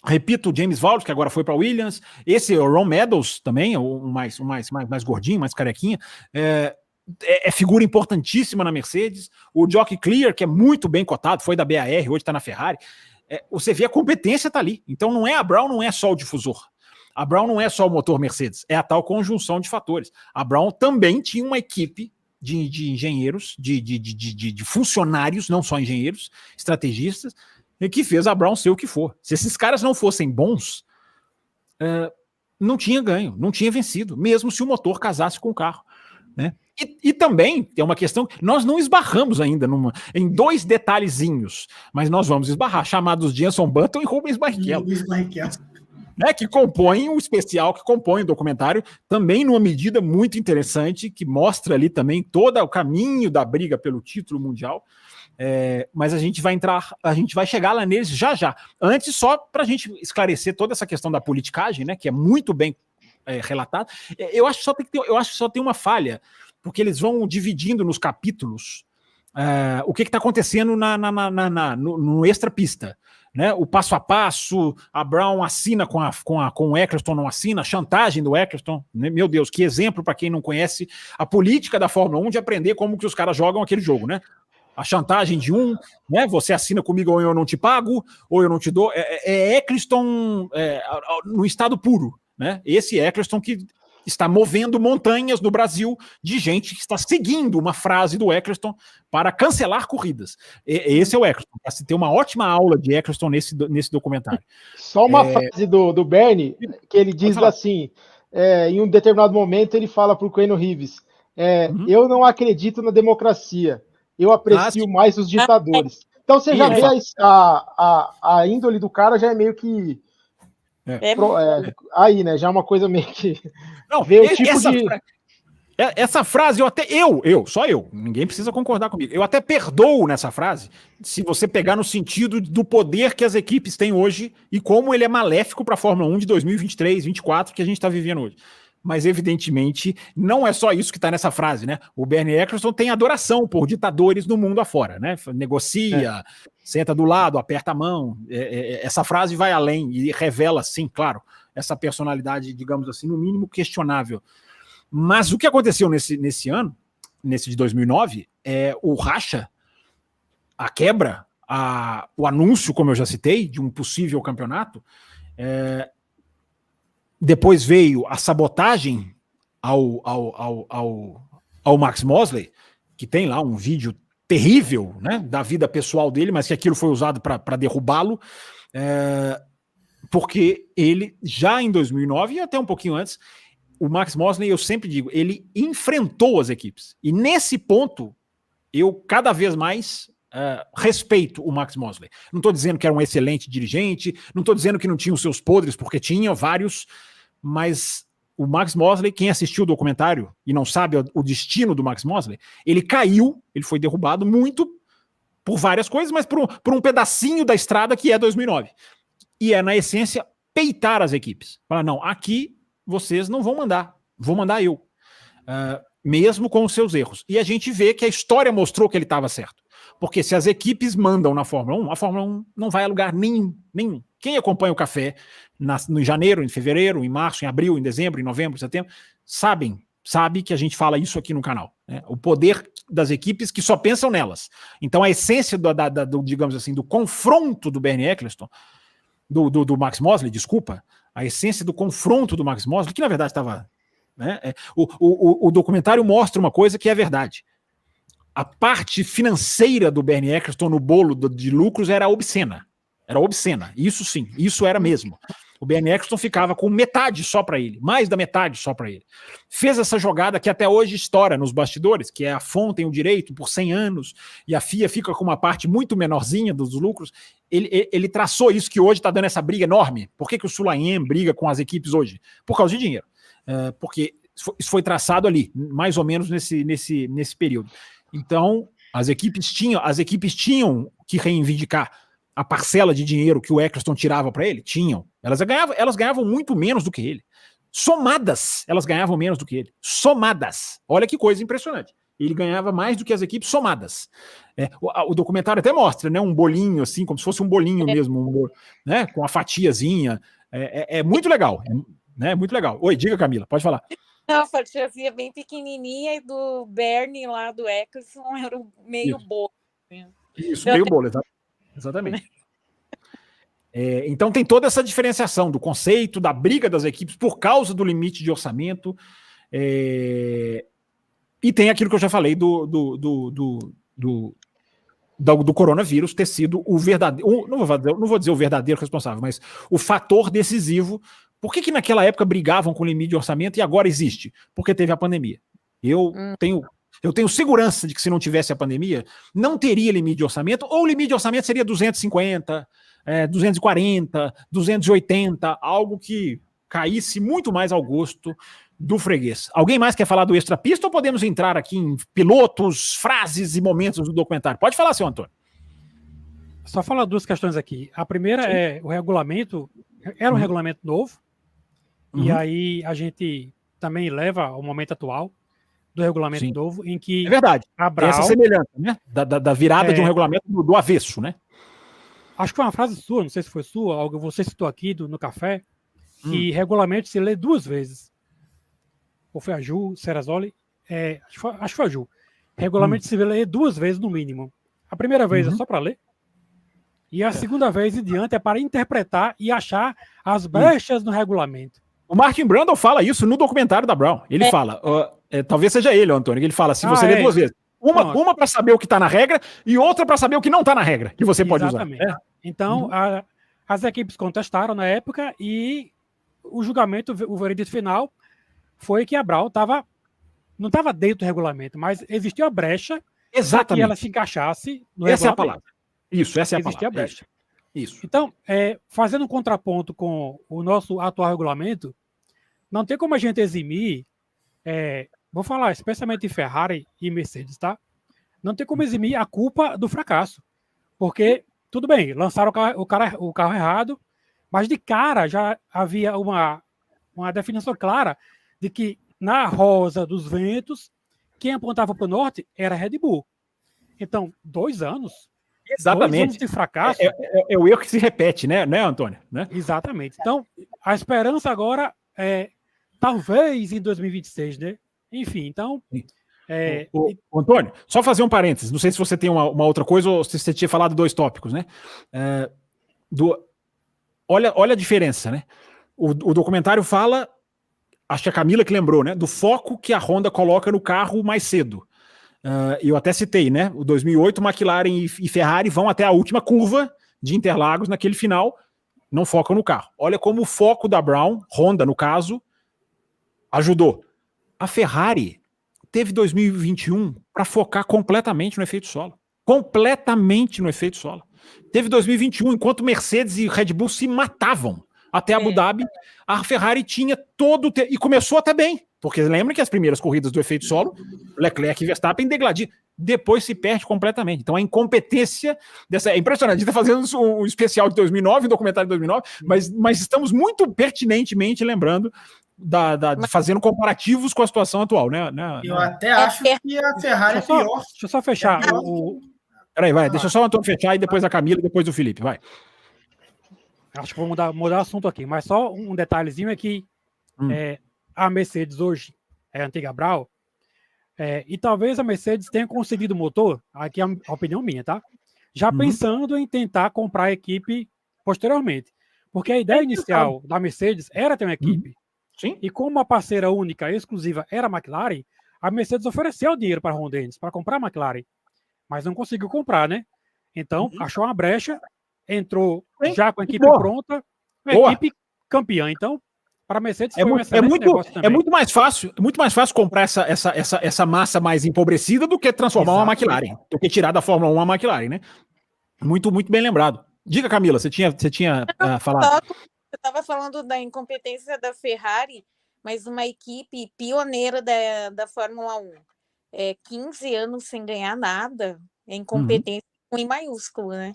repito, o James Vowles, que agora foi para Williams, esse o Ron Meadows também, o mais gordinho, mais carequinha, é figura importantíssima na Mercedes, o Jockey Clear, que é muito bem cotado, foi da BAR, hoje está na Ferrari. Você vê a competência tá ali. Então a Brown não é só o difusor. A Brown não é só o motor Mercedes, é a tal conjunção de fatores. A Brown também tinha uma equipe de engenheiros, de funcionários, não só engenheiros, estrategistas, que fez a Brown ser o que for. Se esses caras não fossem bons, não tinha ganho, não tinha vencido, mesmo se o motor casasse com o carro, né? E também tem uma questão, nós não esbarramos ainda em dois detalhezinhos, mas nós vamos esbarrar, chamados Jenson Button e Rubens Barrichello. Né, que compõem o especial, que compõe o documentário, também numa medida muito interessante, que mostra ali também todo o caminho da briga pelo título mundial. Mas a gente vai chegar lá neles já. Antes, só para a gente esclarecer toda essa questão da politicagem, né, que é muito bem relatada, eu acho que só tem uma falha, porque eles vão dividindo nos capítulos o que está acontecendo no extra-pista. Né, o passo a passo, a Brown assina com o Eccleston, não assina, a chantagem do Eccleston, né, meu Deus, que exemplo para quem não conhece a política da Fórmula 1 de aprender como que os caras jogam aquele jogo, né? A chantagem de né? Você assina comigo ou eu não te pago, ou eu não te dou. Eccleston no estado puro, né? Esse Eccleston que está movendo montanhas no Brasil de gente que está seguindo uma frase do Eccleston para cancelar corridas. Esse é o Eccleston. Você tem uma ótima aula de Eccleston nesse documentário. Só uma frase do Bernie, que ele diz assim, em um determinado momento ele fala para o Keanu Reeves, eu não acredito na democracia, eu aprecio mais os ditadores. Então você já vê a índole do cara já é meio que aí, né? Já é uma coisa meio que... Não, vê o tipo essa frase, só eu, ninguém precisa concordar comigo. Eu até perdoo nessa frase, se você pegar no sentido do poder que as equipes têm hoje e como ele é maléfico para a Fórmula 1 de 2023, 2024, que a gente está vivendo hoje. Mas, evidentemente, não é só isso que está nessa frase, né? O Bernie Eccleston tem adoração por ditadores no mundo afora, né? Negocia, senta do lado, aperta a mão. Essa frase vai além e revela, sim, claro, essa personalidade, digamos assim, no mínimo questionável. Mas o que aconteceu nesse ano, nesse de 2009, o racha, a quebra, o anúncio, como eu já citei, de um possível campeonato. Depois veio a sabotagem ao Max Mosley, que tem lá um vídeo terrível, né, da vida pessoal dele, mas que aquilo foi usado para derrubá-lo, porque ele, já em 2009 e até um pouquinho antes, o Max Mosley, eu sempre digo, ele enfrentou as equipes. E nesse ponto, eu cada vez mais respeito o Max Mosley. Não estou dizendo que era um excelente dirigente, não estou dizendo que não tinha os seus podres, porque tinha vários, mas o Max Mosley, quem assistiu o documentário e não sabe o destino do Max Mosley, ele caiu, ele foi derrubado muito por várias coisas, mas por um pedacinho da estrada que é 2009. E na essência, peitar as equipes. Falar, não, aqui vocês não vão mandar, vou mandar eu. Mesmo com os seus erros. E a gente vê que a história mostrou que ele estava certo. Porque se as equipes mandam na Fórmula 1, a Fórmula 1 não vai a lugar nenhum. Quem acompanha o café em janeiro, em fevereiro, em março, em abril, em dezembro, em novembro, em setembro, sabe que a gente fala isso aqui no canal. Né? O poder das equipes que só pensam nelas. Então a essência digamos assim, do confronto do Bernie Eccleston, do Max Mosley, desculpa, a essência do confronto do Max Mosley, que na verdade estava... Né? O documentário mostra uma coisa que é verdade. A parte financeira do Bernie Eccleston no bolo de lucros era obscena. Era obscena. Isso sim, isso era mesmo. O Bernie Eccleston ficava com metade só para ele, mais da metade só para ele. Fez essa jogada que até hoje estoura nos bastidores, que é a FOM tem o direito por 100 anos e a FIA fica com uma parte muito menorzinha dos lucros. Ele traçou isso que hoje está dando essa briga enorme. Por que o Sulaim briga com as equipes hoje? Por causa de dinheiro. Porque isso foi traçado ali, mais ou menos nesse período. Então, as equipes tinham que reivindicar a parcela de dinheiro que o Eccleston tirava para ele. Tinham. Elas ganhavam muito menos do que ele. Somadas, elas ganhavam menos do que ele. Somadas. Olha que coisa impressionante. Ele ganhava mais do que as equipes somadas. O documentário até mostra, né, um bolinho, assim, como se fosse um bolinho mesmo, com a fatiazinha. É muito legal. Né, muito legal. Oi, diga, Camila, pode falar. Não, a fatiazinha bem pequenininha e do Bernie lá do Eccleston era meio bolo. Isso, meio bolo, exatamente. Então tem toda essa diferenciação do conceito, da briga das equipes por causa do limite de orçamento. E tem aquilo que eu já falei do coronavírus ter sido o verdadeiro, não vou dizer o verdadeiro responsável, mas o fator decisivo. Por que naquela época brigavam com o limite de orçamento e agora existe? Porque teve a pandemia. Eu tenho segurança de que se não tivesse a pandemia, não teria limite de orçamento, ou o limite de orçamento seria 250, 240, 280, algo que caísse muito mais ao gosto do freguês. Alguém mais quer falar do Extra Pista ou podemos entrar aqui em pilotos, frases e momentos do documentário? Pode falar, seu Antônio. Só falar duas questões aqui. A primeira é o regulamento. Era um regulamento novo. E aí a gente também leva ao momento atual do regulamento novo, em que... É verdade. A Brown, tem essa semelhança, né? Da virada de um regulamento do avesso, né? Acho que foi uma frase sua, não sei se foi sua, algo que você citou aqui no café, que regulamento se lê 2 vezes. Ou foi a Ju, Serrazoli? Acho que foi a Ju. Regulamento se lê 2 vezes no mínimo. A primeira vez é só para ler. E a segunda vez em diante é para interpretar e achar as brechas no regulamento. O Martin Brundle fala isso no documentário da Brown. Ele fala, talvez seja ele, Antônio, que ele fala assim, você lê 2 vezes. Uma para saber o que está na regra e outra para saber o que não está na regra, que você pode usar. Então, as equipes contestaram na época e o julgamento, o veredito final, foi que a Brown não estava dentro do regulamento, mas existia a brecha para que ela se encaixasse no regulamento. Essa é a palavra. Isso, essa é a palavra. Existia a brecha. Isso. Então, fazendo um contraponto com o nosso atual regulamento, não tem como a gente eximir, vou falar especialmente em Ferrari e Mercedes, tá? Não tem como eximir a culpa do fracasso. Porque, tudo bem, lançaram o carro errado, mas de cara já havia uma definição clara de que na rosa dos ventos, quem apontava para o norte era a Red Bull. Então, 2 anos... Exatamente. 2 anos de fracasso. É o erro que se repete, né, Antônio? Né? Exatamente. Então, a esperança agora é talvez em 2026, né? Enfim, então... Antônio, só fazer um parênteses. Não sei se você tem uma outra coisa ou se você tinha falado 2 tópicos, né? Olha a diferença, né? O documentário fala, acho que a Camila que lembrou, né? Do foco que a Honda coloca no carro mais cedo. Eu até citei, né? O 2008, McLaren e Ferrari vão até a última curva de Interlagos naquele final, não focam no carro. Olha como o foco da Brown, Honda no caso, ajudou. A Ferrari teve 2021 para focar completamente no efeito solo. Completamente no efeito solo. Teve 2021, enquanto Mercedes e Red Bull se matavam até Abu Dhabi, a Ferrari tinha e começou até bem. Porque lembra que as primeiras corridas do efeito solo, Leclerc e Verstappen degladiam. Depois se perde completamente. Então a incompetência dessa... É impressionante. A gente está fazendo um especial de 2009, um documentário de 2009, mas estamos muito pertinentemente lembrando, fazendo comparativos com a situação atual. Né? Eu até acho que a Ferrari é pior. Deixa eu só fechar. Peraí, vai. Deixa só o Antônio fechar e depois a Camila e depois o Felipe. Vai. Acho que vou mudar o assunto aqui. Mas só um detalhezinho é que a Mercedes hoje é a antiga Brown, e talvez a Mercedes tenha conseguido o motor, aqui é a opinião minha, tá? Já pensando em tentar comprar a equipe posteriormente. Porque a ideia inicial da Mercedes era ter uma equipe. Sim. E como a parceira única, exclusiva, era a McLaren, a Mercedes ofereceu o dinheiro para a Honda para comprar a McLaren. Mas não conseguiu comprar, né? Então, achou uma brecha, entrou já com a equipe pronta, uma equipe campeã. Então, para a Mercedes foi um excelente negócio também. É muito mais fácil comprar essa massa mais empobrecida do que transformar uma McLaren, do que tirar da Fórmula 1 uma McLaren, né? Muito, muito bem lembrado. Diga, Camila, você tinha falado. Eu estava falando da incompetência da Ferrari, mas uma equipe pioneira da Fórmula 1. 15 anos sem ganhar nada, é incompetência em maiúsculo, né?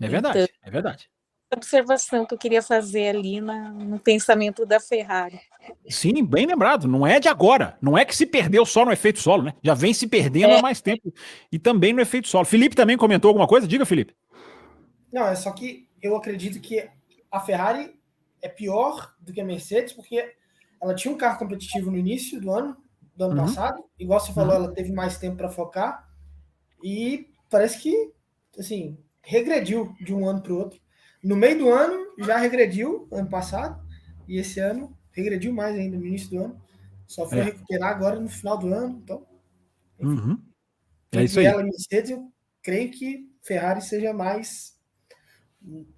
É verdade, então, é verdade. Observação que eu queria fazer ali no pensamento da Ferrari. Sim, bem lembrado. Não é de agora. Não é que se perdeu só no efeito solo, né? Já vem se perdendo há mais tempo. E também no efeito solo. Felipe também comentou alguma coisa? Diga, Felipe. Não, é só que eu acredito que a Ferrari é pior do que a Mercedes, porque ela tinha um carro competitivo no início do ano passado, igual você falou, ela teve mais tempo para focar, e parece que, assim, regrediu de um ano para o outro. No meio do ano, já regrediu, ano passado, e esse ano regrediu mais ainda no início do ano. Só foi recuperar agora no final do ano, então... É isso aí. Ela e Mercedes, eu creio que Ferrari seja mais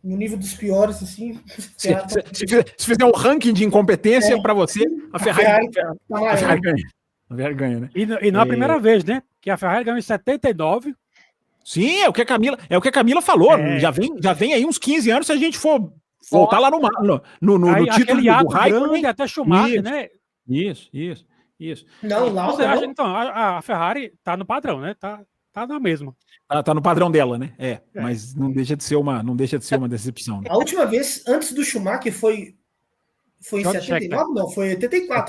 no nível dos piores, assim. Se fizer um ranking de incompetência para você, a Ferrari ganha. A Ferrari ganha, né? E não é a primeira vez, né? Que a Ferrari ganhou em 79. Sim, é o que a Camila falou. Já vem aí uns 15 anos se a gente for voltar lá no título do Raikkonen. Até Schumacher, né? Isso. Não, você acha, então, a Ferrari tá no padrão, né? Tá na mesma. Tá no padrão dela, né? Mas não deixa de ser uma decepção. Né? A última vez, antes do Schumacher, foi em 79? Não, foi 84.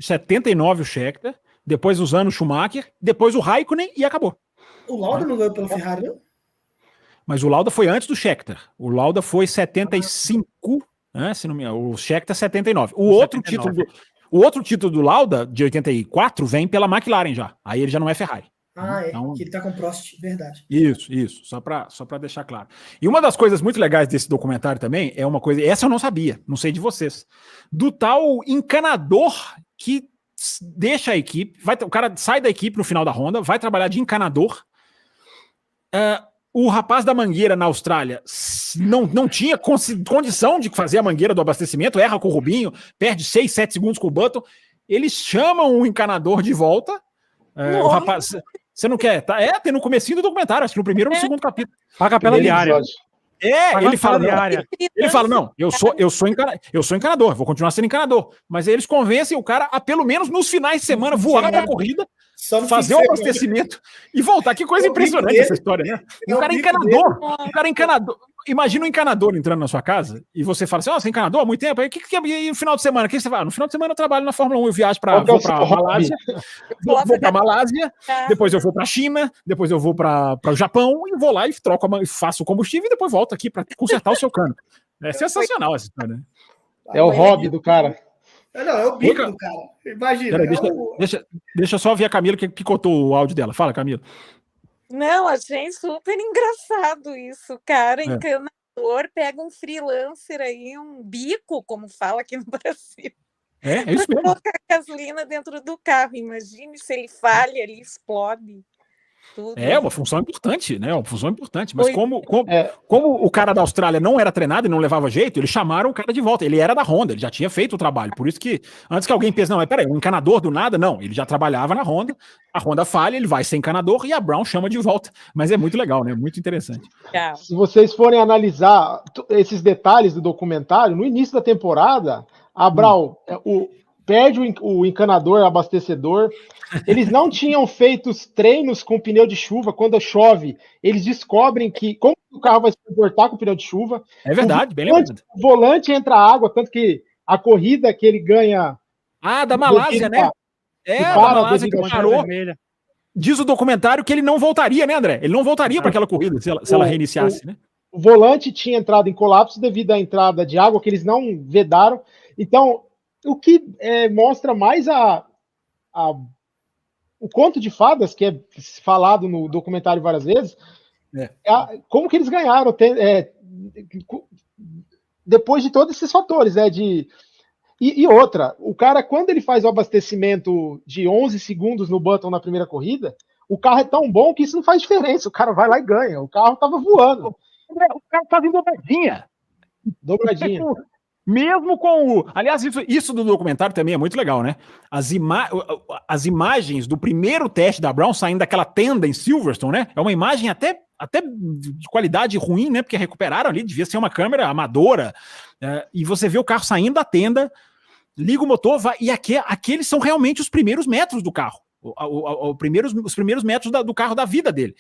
79 o Scheckter, depois os anos Schumacher, depois o Raikkonen e acabou. O Lauda não ganhou pela Ferrari, não? Mas o Lauda foi antes do Scheckter. O Lauda foi 75, né? Se não me engano, o Scheckter 79. O outro título do Lauda, de 84, vem pela McLaren já. Aí ele já não é Ferrari. Então, que ele tá com Prost, verdade. Isso. Só para deixar claro. E uma das coisas muito legais desse documentário também é uma coisa, essa eu não sabia, não sei de vocês, do tal encanador que deixa a equipe, o cara sai da equipe no final da Honda, vai trabalhar de encanador. O rapaz da mangueira na Austrália não tinha condição de fazer a mangueira do abastecimento, erra com o Rubinho, perde 6, 7 segundos com o Button. Eles chamam o encanador de volta. O rapaz, você não quer? Tem no comecinho do documentário, acho que no primeiro ou no segundo capítulo. Paga pela diária. Ele fala, não, eu sou encanador, vou continuar sendo encanador. Mas aí eles convencem o cara a, pelo menos nos finais de semana, voar na corrida, fazer o abastecimento e voltar. Que coisa impressionante essa história, né? E o cara é encanador. Imagina um encanador entrando na sua casa e você fala assim, você é encanador há muito tempo? Aí e no final de semana? O que você vai? No final de semana eu trabalho na Fórmula 1, eu viajo vou para Malásia, vou para Malásia, depois eu vou para China, depois eu vou para o Japão e vou lá e faço o combustível e depois volto aqui para consertar o seu cano. É sensacional essa história. Né? É o hobby do cara. Não, é o bico do cara. Imagina. Deixa eu só ouvir a Camila que picotou o áudio dela. Fala, Camila. Não, achei super engraçado isso, cara. Encanador, pega um freelancer aí, um bico, como fala aqui no Brasil. É isso mesmo. Colocar gasolina dentro do carro. Imagine se ele falha, ele explode. Tudo. É uma função importante, né? Uma função importante. Mas como o cara da Austrália não era treinado e não levava jeito, eles chamaram o cara de volta. Ele era da Honda, ele já tinha feito o trabalho. Por isso que, antes que alguém pense, não, peraí, um encanador do nada, não. Ele já trabalhava na Honda, a Honda falha, ele vai ser encanador e a Brown chama de volta. Mas é muito legal, né? Muito interessante. Se vocês forem analisar esses detalhes do documentário, no início da temporada, a Brown perde o encanador, abastecedor. Eles não tinham feito os treinos com pneu de chuva. Quando chove, eles descobrem como o carro vai se comportar com o pneu de chuva. É verdade, bem lembrado. O volante entra água, tanto que a corrida que ele ganha... da Malásia, né? Da Malásia que parou. Diz o documentário que ele não voltaria, né, André? Ele não voltaria para aquela corrida se ela reiniciasse, né? O volante tinha entrado em colapso devido à entrada de água que eles não vedaram. Então, o que mostra mais o conto de fadas, que é falado no documentário várias vezes, como que eles ganharam depois de todos esses fatores, né? E outra, o cara, quando ele faz o abastecimento de 11 segundos no Button na primeira corrida, o carro é tão bom que isso não faz diferença. O cara vai lá e ganha. O carro tava voando. O carro tava em dobradinha. Mesmo com o... Aliás, isso do documentário também é muito legal, né? As imagens do primeiro teste da Brown saindo daquela tenda em Silverstone, né? É uma imagem até de qualidade ruim, né? Porque recuperaram ali, devia ser uma câmera amadora. E você vê o carro saindo da tenda, liga o motor, e aqueles são realmente os primeiros metros do carro. Os primeiros metros do carro da vida dele.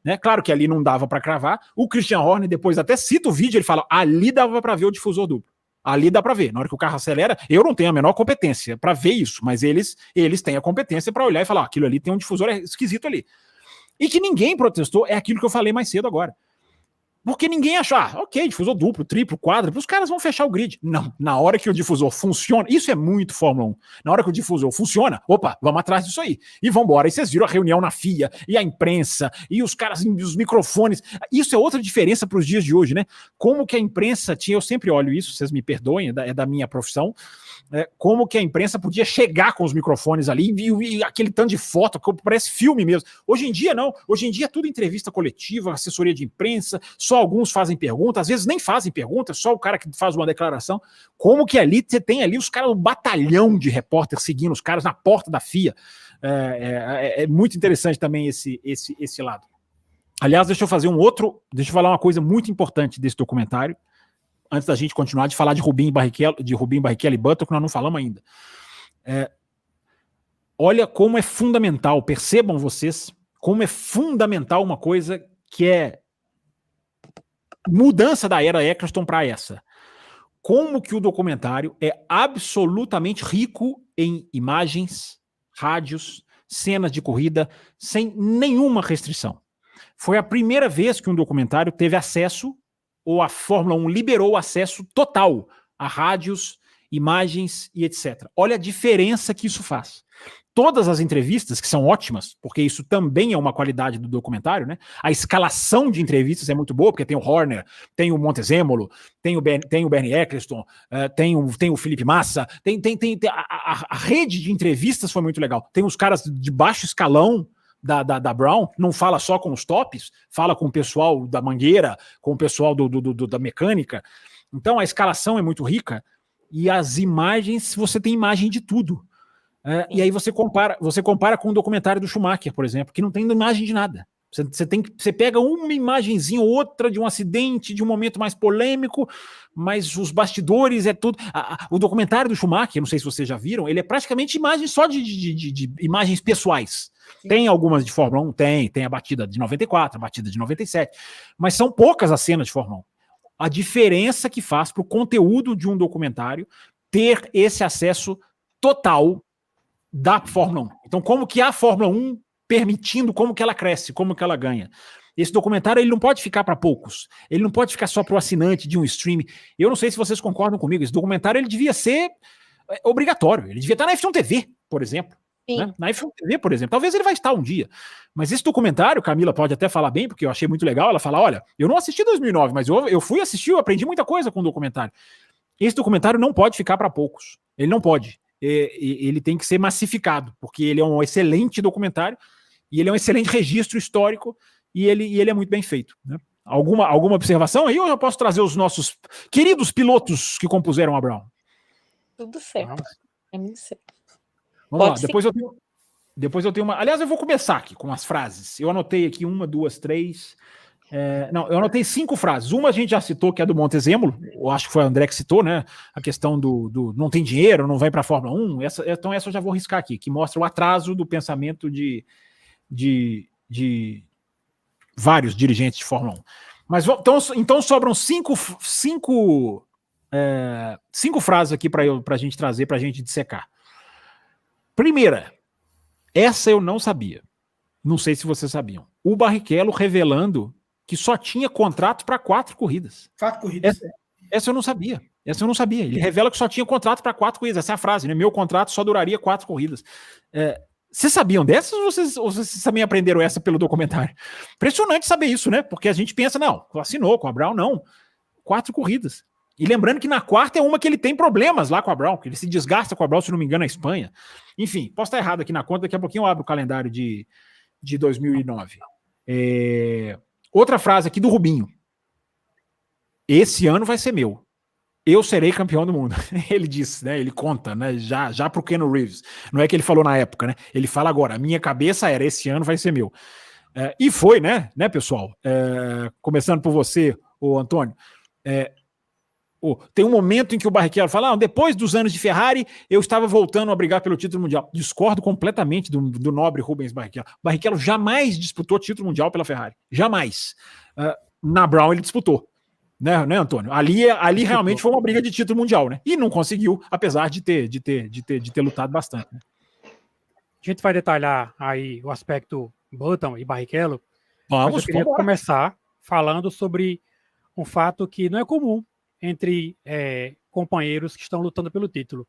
Né? Claro que ali não dava para cravar. O Christian Horner depois até cita o vídeo, ele fala, ali dava para ver o difusor duplo. Ali dá para ver. Na hora que o carro acelera, eu não tenho a menor competência para ver isso, mas eles têm a competência para olhar e falar, aquilo ali tem um difusor esquisito ali. E que ninguém protestou, é aquilo que eu falei mais cedo agora. Porque ninguém achar, ok, difusor duplo, triplo, quádruplo, os caras vão fechar o grid. Não, na hora que o difusor funciona, isso é muito Fórmula 1. Na hora que o difusor funciona, opa, vamos atrás disso aí. E vamos embora. E vocês viram a reunião na FIA, e a imprensa, e os caras, os microfones. Isso é outra diferença para os dias de hoje, né? Como que a imprensa tinha, eu sempre olho isso, vocês me perdoem, é da minha profissão, como que a imprensa podia chegar com os microfones ali e aquele tanto de foto, parece filme mesmo. Hoje em dia não, hoje em dia é tudo entrevista coletiva, assessoria de imprensa, só alguns fazem pergunta, às vezes nem fazem pergunta, só o cara que faz uma declaração. Como que ali você tem ali os caras, um batalhão de repórteres seguindo os caras na porta da FIA. É muito interessante também esse lado. Aliás, deixa eu falar uma coisa muito importante desse documentário, antes da gente continuar de falar de Rubinho Barrichello e Button, que nós não falamos ainda. Olha como é fundamental, percebam vocês, como é fundamental uma coisa que é mudança da era Eccleston para essa. Como que o documentário é absolutamente rico em imagens, rádios, cenas de corrida, sem nenhuma restrição. Foi a primeira vez que um documentário teve acesso, ou a Fórmula 1 liberou acesso total a rádios, imagens e etc. Olha a diferença que isso faz. Todas as entrevistas, que são ótimas, porque isso também é uma qualidade do documentário, né? A escalação de entrevistas é muito boa, porque tem o Horner, tem o Montezemolo, tem o Bernie Eccleston, tem o Felipe Massa, a rede de entrevistas foi muito legal. Tem os caras de baixo escalão da Brown, não fala só com os tops, fala com o pessoal da mangueira, com o pessoal da mecânica. Então a escalação é muito rica e as imagens, você tem imagem de tudo. E aí você compara com o documentário do Schumacher, por exemplo, que não tem imagem de nada. Você pega uma imagenzinha ou outra de um acidente, de um momento mais polêmico, mas os bastidores é tudo. O documentário do Schumacher, não sei se vocês já viram, ele é praticamente imagem só de imagens pessoais. Sim. Tem algumas de Fórmula 1, tem a batida de 94, a batida de 97, mas são poucas as cenas de Fórmula 1. A diferença que faz para o conteúdo de um documentário ter esse acesso total da Fórmula 1. Então, como que a Fórmula 1 permitindo, como que ela cresce, como que ela ganha. Esse documentário ele não pode ficar para poucos. Ele não pode ficar só para o assinante de um stream. Eu não sei se vocês concordam comigo. Esse documentário ele devia ser obrigatório. Ele devia estar na F1 TV, por exemplo. Né? Na F1 TV, por exemplo. Talvez ele vai estar um dia. Mas esse documentário, Camila pode até falar bem, porque eu achei muito legal. Ela fala, olha, eu não assisti 2009, mas eu fui assistir, eu aprendi muita coisa com o documentário. Esse documentário não pode ficar para poucos. Ele não pode. Ele tem que ser massificado, porque ele é um excelente documentário e ele é um excelente registro histórico e ele é muito bem feito. Né? Alguma observação aí ou eu posso trazer os nossos queridos pilotos que compuseram a Brown? Tudo certo. É muito certo. Vamos lá, depois eu tenho uma... Aliás, eu vou começar aqui com as frases. Eu anotei aqui 1, 2, 3... eu anotei 5 frases. Uma a gente já citou, que é do Montezemolo. Eu acho que foi o André que citou, né? A questão do não tem dinheiro, não vai para a Fórmula 1. Então essa eu já vou riscar aqui, que mostra o atraso do pensamento de vários dirigentes de Fórmula 1. Mas então sobram 5 frases aqui para a gente trazer, para a gente dissecar. Primeira, essa eu não sabia. Não sei se vocês sabiam. O Barrichello revelando que só tinha contrato para 4 corridas. 4 corridas. Essa eu não sabia. Ele revela que só tinha contrato para 4 corridas. Essa é a frase, né? Meu contrato só duraria 4 corridas. Vocês sabiam dessas ou vocês também aprenderam essa pelo documentário? Impressionante saber isso, né? Porque a gente pensa, não, assinou com a Brown, não. 4 corridas. E lembrando que na 4ª é uma que ele tem problemas lá com a Brown, que ele se desgasta com a Brown, se não me engano, na Espanha. Enfim, posso estar errado aqui na conta, daqui a pouquinho eu abro o calendário de 2009. Outra frase aqui do Rubinho. Esse ano vai ser meu. Eu serei campeão do mundo. Ele disse, né? Ele conta, né? Já pro Keanu Reeves. Não é que ele falou na época, né? Ele fala agora. A minha cabeça era, esse ano vai ser meu. E foi, né, pessoal? Começando por você, ô Antônio. Tem um momento em que o Barrichello fala, depois dos anos de Ferrari, eu estava voltando a brigar pelo título mundial. Discordo completamente do nobre Rubens Barrichello. Barrichello jamais disputou título mundial pela Ferrari. Jamais. Na Brown ele disputou. Né, Antônio? Ali realmente foi uma briga de título mundial, né? E não conseguiu, apesar de ter lutado bastante. Né? A gente vai detalhar aí o aspecto Button e Barrichello. Vamos, mas eu queria começar falando sobre um fato que não é comum entre companheiros que estão lutando pelo título.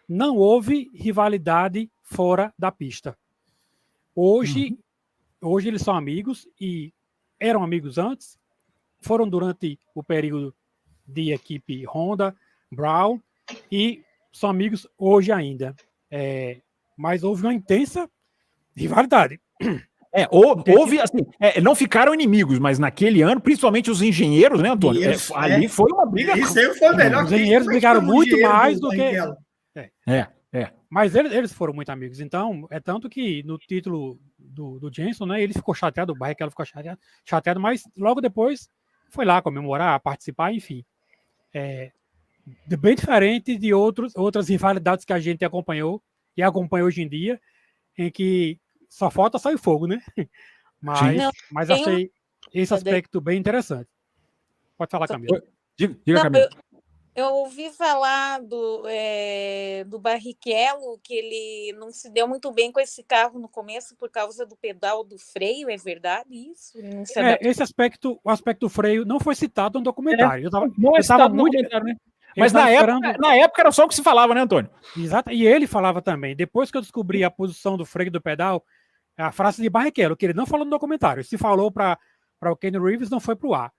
Não houve rivalidade fora da pista. Hoje eles são amigos e eram amigos antes, foram durante o período de equipe Honda, Brown, e são amigos hoje ainda. Mas houve uma intensa rivalidade. Houve, assim, não ficaram inimigos, mas naquele ano, principalmente os engenheiros, né, Antônio? Ali foi uma briga. Isso aí foi melhor. Os engenheiros brigaram muito mais do que... Mas eles foram muito amigos. Então, é tanto que no título do Jenson, né, ele ficou chateado, o Barrichello ficou chateado, mas logo depois foi lá comemorar, participar, enfim. Bem diferente de outras rivalidades que a gente acompanhou e acompanha hoje em dia, em que só falta sair fogo, né? Mas achei esse aspecto bem interessante. Pode falar, Camila. Diga, Camila. Eu ouvi falar do Barrichello, que ele não se deu muito bem com esse carro no começo por causa do pedal do freio, é verdade isso? Esse aspecto, o aspecto do freio, não foi citado no documentário. Não é citado no documentário, né? Mas na época era só o que se falava, né, Antônio? Exato, e ele falava também. Depois que eu descobri a posição do freio e do pedal, a frase de Barrichello, que ele não falou no documentário, se falou para o Kenny Reeves, não foi para o ar.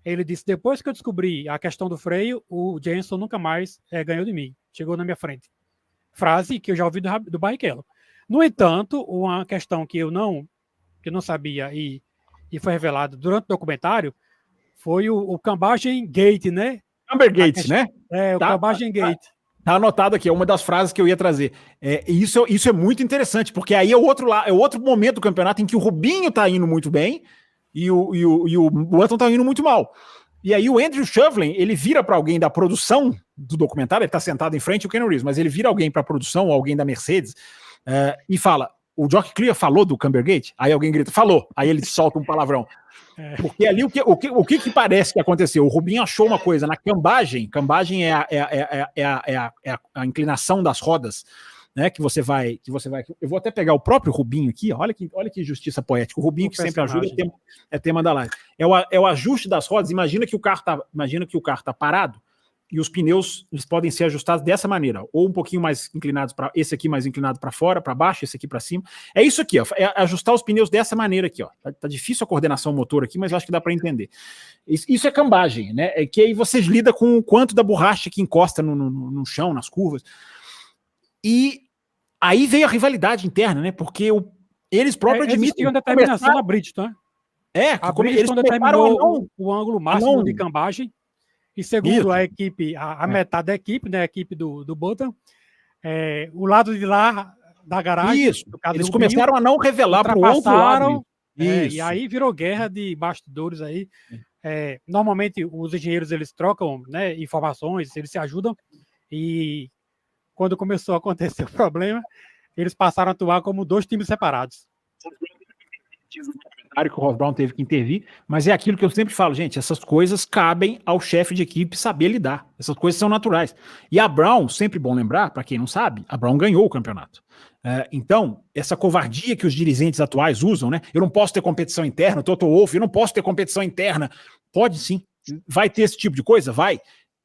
Ele disse, depois que eu descobri a questão do freio, o Jenson nunca mais ganhou de mim. Chegou na minha frente. Frase que eu já ouvi do Barrichello. No entanto, uma questão que eu não sabia e foi revelado durante o documentário foi o Cambagem Gate, né? Camber Gates, né? O Cambagem Gate. Tá anotado aqui, é uma das frases que eu ia trazer. Isso é muito interessante, porque aí é outro momento do campeonato em que o Rubinho tá indo muito bem e o Button tá indo muito mal. E aí o Andrew Shovlin, ele vira para alguém da produção do documentário, ele tá sentado em frente ao Ken Reeves, mas ele vira alguém para produção, ou alguém da Mercedes, e fala, o Jock Clear falou do Camber Gate? Aí alguém grita, falou. Aí ele solta um palavrão. Porque ali o que parece que aconteceu? O Rubinho achou uma coisa na cambagem é a inclinação das rodas, né? Que você vai. Eu vou até pegar o próprio Rubinho aqui, olha que justiça poética. O Rubinho, que sempre ajuda, é tema da live. É o ajuste das rodas. Imagina que o carro tá parado. E os pneus, eles podem ser ajustados dessa maneira, ou um pouquinho mais inclinados para esse aqui mais inclinado para fora, para baixo, esse aqui para cima. É isso aqui, ó, é ajustar os pneus dessa maneira aqui, ó. Tá difícil a coordenação motor aqui, mas eu acho que dá para entender. Isso é cambagem, né? É que aí vocês lidam com o quanto da borracha que encosta no chão, nas curvas. E aí veio a rivalidade interna, né? Porque eles próprios admitem uma determinação da Bridgestone, né? A Bridgestone determinou o ângulo máximo de cambagem. E segundo a equipe, a metade da equipe, né, a equipe do Button, o lado de lá da garagem, isso. Eles começaram a não revelar para o outro lado. E aí virou guerra de bastidores aí. Normalmente os engenheiros eles trocam, né, informações, eles se ajudam. E quando começou a acontecer o problema, eles passaram a atuar como dois times separados. Que o Ross Brown teve que intervir, mas é aquilo que eu sempre falo, gente, essas coisas cabem ao chefe de equipe saber lidar, essas coisas são naturais. E a Brown, sempre bom lembrar, para quem não sabe, a Brown ganhou o campeonato. Então, essa covardia que os dirigentes atuais usam, né? Eu não posso ter competição interna, Toto Wolff, eu não posso ter competição interna. Pode sim. Vai ter esse tipo de coisa? Vai.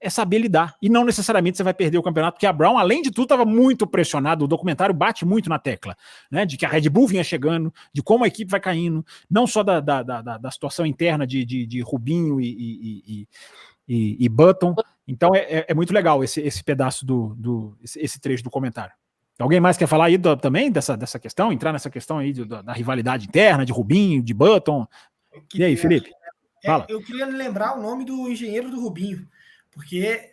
É saber lidar. E não necessariamente você vai perder o campeonato, porque a Brown, além de tudo, estava muito pressionado. O documentário bate muito na tecla, né? De que a Red Bull vinha chegando, de como a equipe vai caindo, não só da situação interna de Rubinho e Button. Então é muito legal esse pedaço esse trecho do comentário. Alguém mais quer falar aí também dessa questão? Entrar nessa questão aí da rivalidade interna de Rubinho, de Button? E aí, Felipe? Fala. Eu queria lembrar o nome do engenheiro do Rubinho. Porque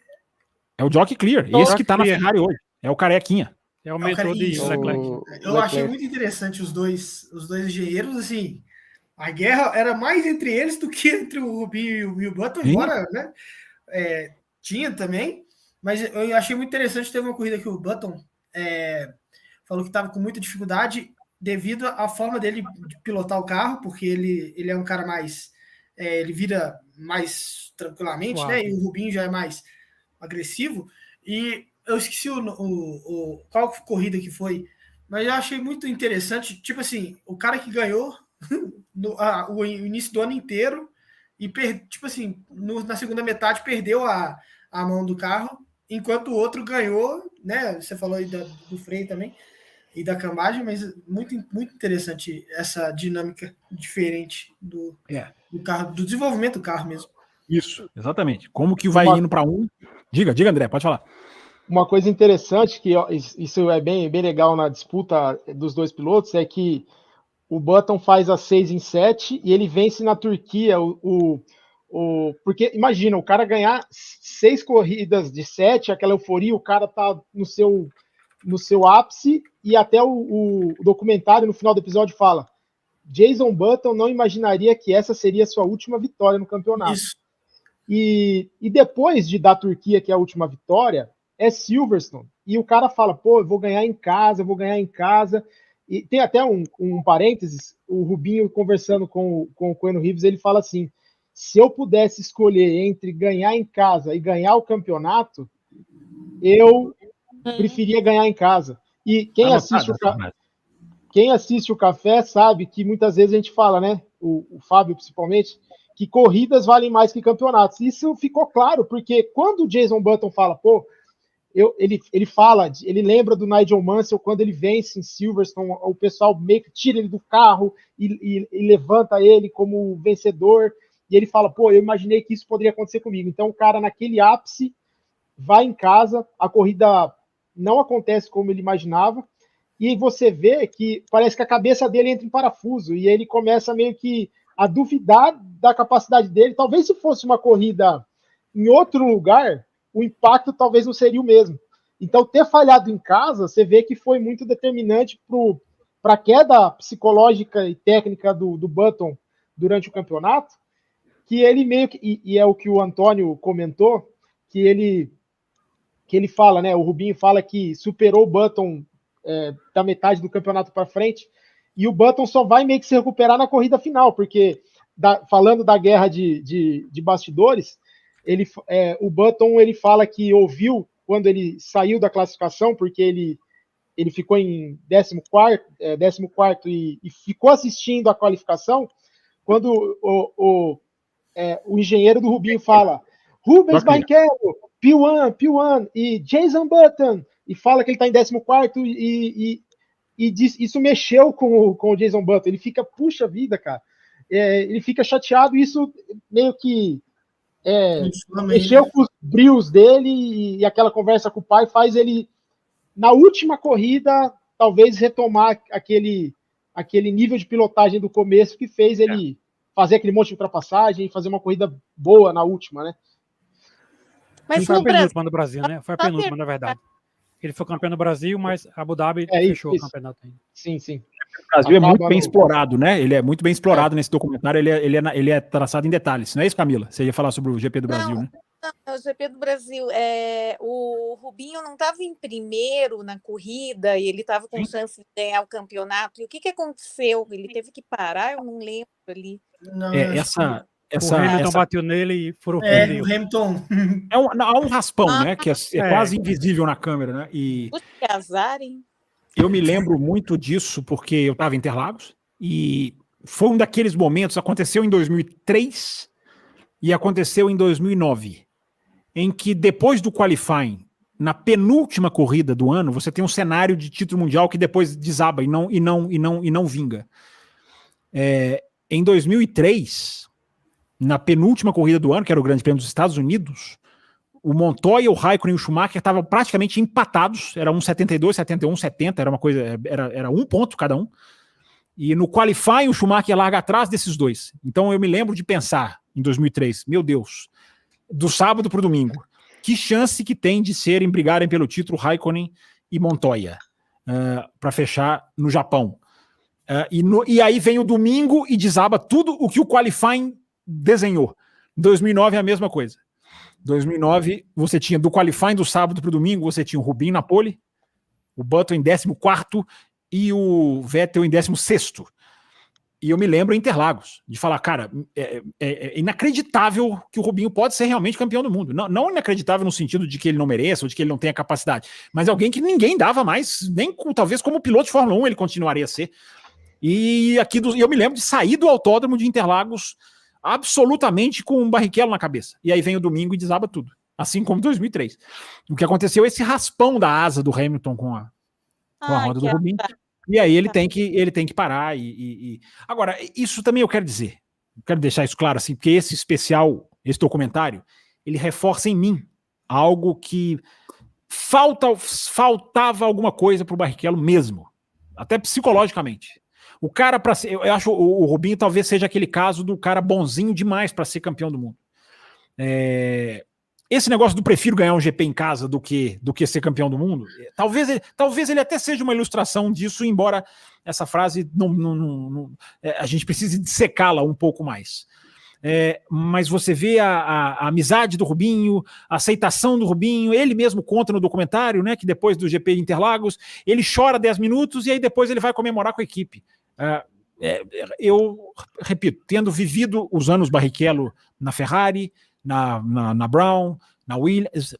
é o Jock Clear, esse que tá na Ferrari hoje. É o carequinha. É o mentor de Leclerc. Eu achei muito interessante os dois engenheiros, assim. A guerra era mais entre eles do que entre o Rubinho e o Button, embora, né? Tinha também, mas eu achei muito interessante. Teve uma corrida que o Button falou que estava com muita dificuldade devido à forma dele de pilotar o carro, porque ele é um cara mais... ele vira mais tranquilamente, né? E o Rubinho já é mais agressivo. E eu esqueci qual corrida que foi, mas eu achei muito interessante. Tipo assim, o cara que ganhou o início do ano inteiro e tipo assim, na segunda metade perdeu a mão do carro, enquanto o outro ganhou, né? Você falou aí do freio também e da cambagem, mas muito, muito interessante essa dinâmica diferente do carro, do desenvolvimento do carro mesmo. Isso, exatamente. Como que vai indo para um... Diga, André, pode falar. Uma coisa interessante, que isso é bem legal na disputa dos dois pilotos, é que o Button faz a 6 em 7 e ele vence na Turquia porque imagina, o cara ganhar 6 corridas de 7, aquela euforia, o cara tá no seu ápice, e até o documentário no final do episódio fala: Jason Button não imaginaria que essa seria a sua última vitória no campeonato. Isso. E depois da Turquia, que é a última vitória, é Silverstone. E o cara fala, pô, eu vou ganhar em casa. E tem até um parênteses, o Rubinho conversando com o Keanu Reeves, ele fala assim: se eu pudesse escolher entre ganhar em casa e ganhar o campeonato, eu preferia ganhar em casa. E quem assiste o Café sabe que muitas vezes a gente fala, né, o Fábio principalmente, que corridas valem mais que campeonatos. Isso ficou claro, porque quando o Jason Button fala, pô, ele lembra do Nigel Mansell quando ele vence em Silverstone, o pessoal meio que tira ele do carro e levanta ele como vencedor, e ele fala, pô, eu imaginei que isso poderia acontecer comigo. Então o cara naquele ápice vai em casa, a corrida não acontece como ele imaginava, e você vê que parece que a cabeça dele entra em parafuso, e ele começa meio que a duvidar da capacidade dele. Talvez se fosse uma corrida em outro lugar, o impacto talvez não seria o mesmo. Então, ter falhado em casa, você vê que foi muito determinante para a queda psicológica e técnica do Button durante o campeonato, que ele meio que, e é o que o Antônio comentou, que ele fala, né, o Rubinho fala que superou o Button da metade do campeonato para frente, e o Button só vai meio que se recuperar na corrida final, porque, falando da guerra de bastidores, o Button ele fala que ouviu quando ele saiu da classificação, porque ele ficou em 14º e ficou assistindo a qualificação, quando o engenheiro do Rubinho fala Rubens Barrichello, P1, e Jason Button, e fala que ele está em 14º e diz, isso mexeu com o Jason Button. Ele fica, puxa vida, cara. Ele fica chateado, e isso meio que mexeu com os brios dele, e aquela conversa com o pai faz ele, na última corrida, talvez retomar aquele nível de pilotagem do começo que fez ele fazer aquele monte de ultrapassagem e fazer uma corrida boa na última, né? Mas foi a penúltima no Brasil, né? Foi a penúltima, na verdade. Ele foi campeão no Brasil, mas Abu Dhabi fechou o campeonato ainda. Sim. O Brasil é muito bem explorado, né? Ele é muito bem explorado nesse documentário, ele é traçado em detalhes. Não é isso, Camila? Você ia falar sobre o GP do Brasil, né? Não, o GP do Brasil. O Rubinho não estava em primeiro na corrida e ele estava com chance de ganhar o campeonato. E o que aconteceu? Ele teve que parar? Eu não lembro ali. Não, o Hamilton bateu nele e furou o pneu. O Hamilton... Há um raspão, né? Que é quase invisível na câmera, né? E que azar, hein? Eu me lembro muito disso porque eu estava em Interlagos e foi um daqueles momentos, aconteceu em 2003 e aconteceu em 2009, em que depois do qualifying, na penúltima corrida do ano, você tem um cenário de título mundial que depois desaba e não vinga. Em 2003, na penúltima corrida do ano, que era o Grande Prêmio dos Estados Unidos, o Montoya, o Raikkonen e o Schumacher estavam praticamente empatados, era 1,72, 71, 70, era uma coisa, era um ponto cada um. E no qualifying o Schumacher larga atrás desses dois. Então eu me lembro de pensar em 2003, meu Deus, do sábado para o domingo, que chance que tem de brigarem pelo título Raikkonen e Montoya para fechar no Japão. E aí vem o domingo e desaba tudo o que o qualifying desenhou. Em 2009 é a mesma coisa. 2009, você tinha do qualifying do sábado para o domingo, você tinha o Rubinho na pole, o Button em 14º e o Vettel em 16º. E eu me lembro em Interlagos de falar, cara, é inacreditável que o Rubinho pode ser realmente campeão do mundo. Não inacreditável no sentido de que ele não mereça ou de que ele não tenha capacidade, mas alguém que ninguém dava mais, nem talvez como piloto de Fórmula 1 ele continuaria a ser. E eu me lembro de sair do autódromo de Interlagos absolutamente com um Barrichello na cabeça. E aí vem o domingo e desaba tudo. Assim como 2003. O que aconteceu é esse raspão da asa do Hamilton com a roda do Rubinho. E aí ele tem que parar. Agora, isso também eu quero dizer. Eu quero deixar isso claro, assim, porque esse especial, esse documentário, ele reforça em mim algo que faltava alguma coisa pro Barrichello mesmo. Até psicologicamente. O cara, eu acho o Rubinho talvez seja aquele caso do cara bonzinho demais para ser campeão do mundo. Esse negócio do prefiro ganhar um GP em casa do que ser campeão do mundo, talvez ele até seja uma ilustração disso, embora essa frase a gente precise dissecá-la um pouco mais. Mas você vê a amizade do Rubinho, a aceitação do Rubinho, ele mesmo conta no documentário, né, que depois do GP de Interlagos, ele chora 10 minutos e aí depois ele vai comemorar com a equipe. Eu repito, tendo vivido os anos Barrichello na Ferrari, na Brown, na Williams,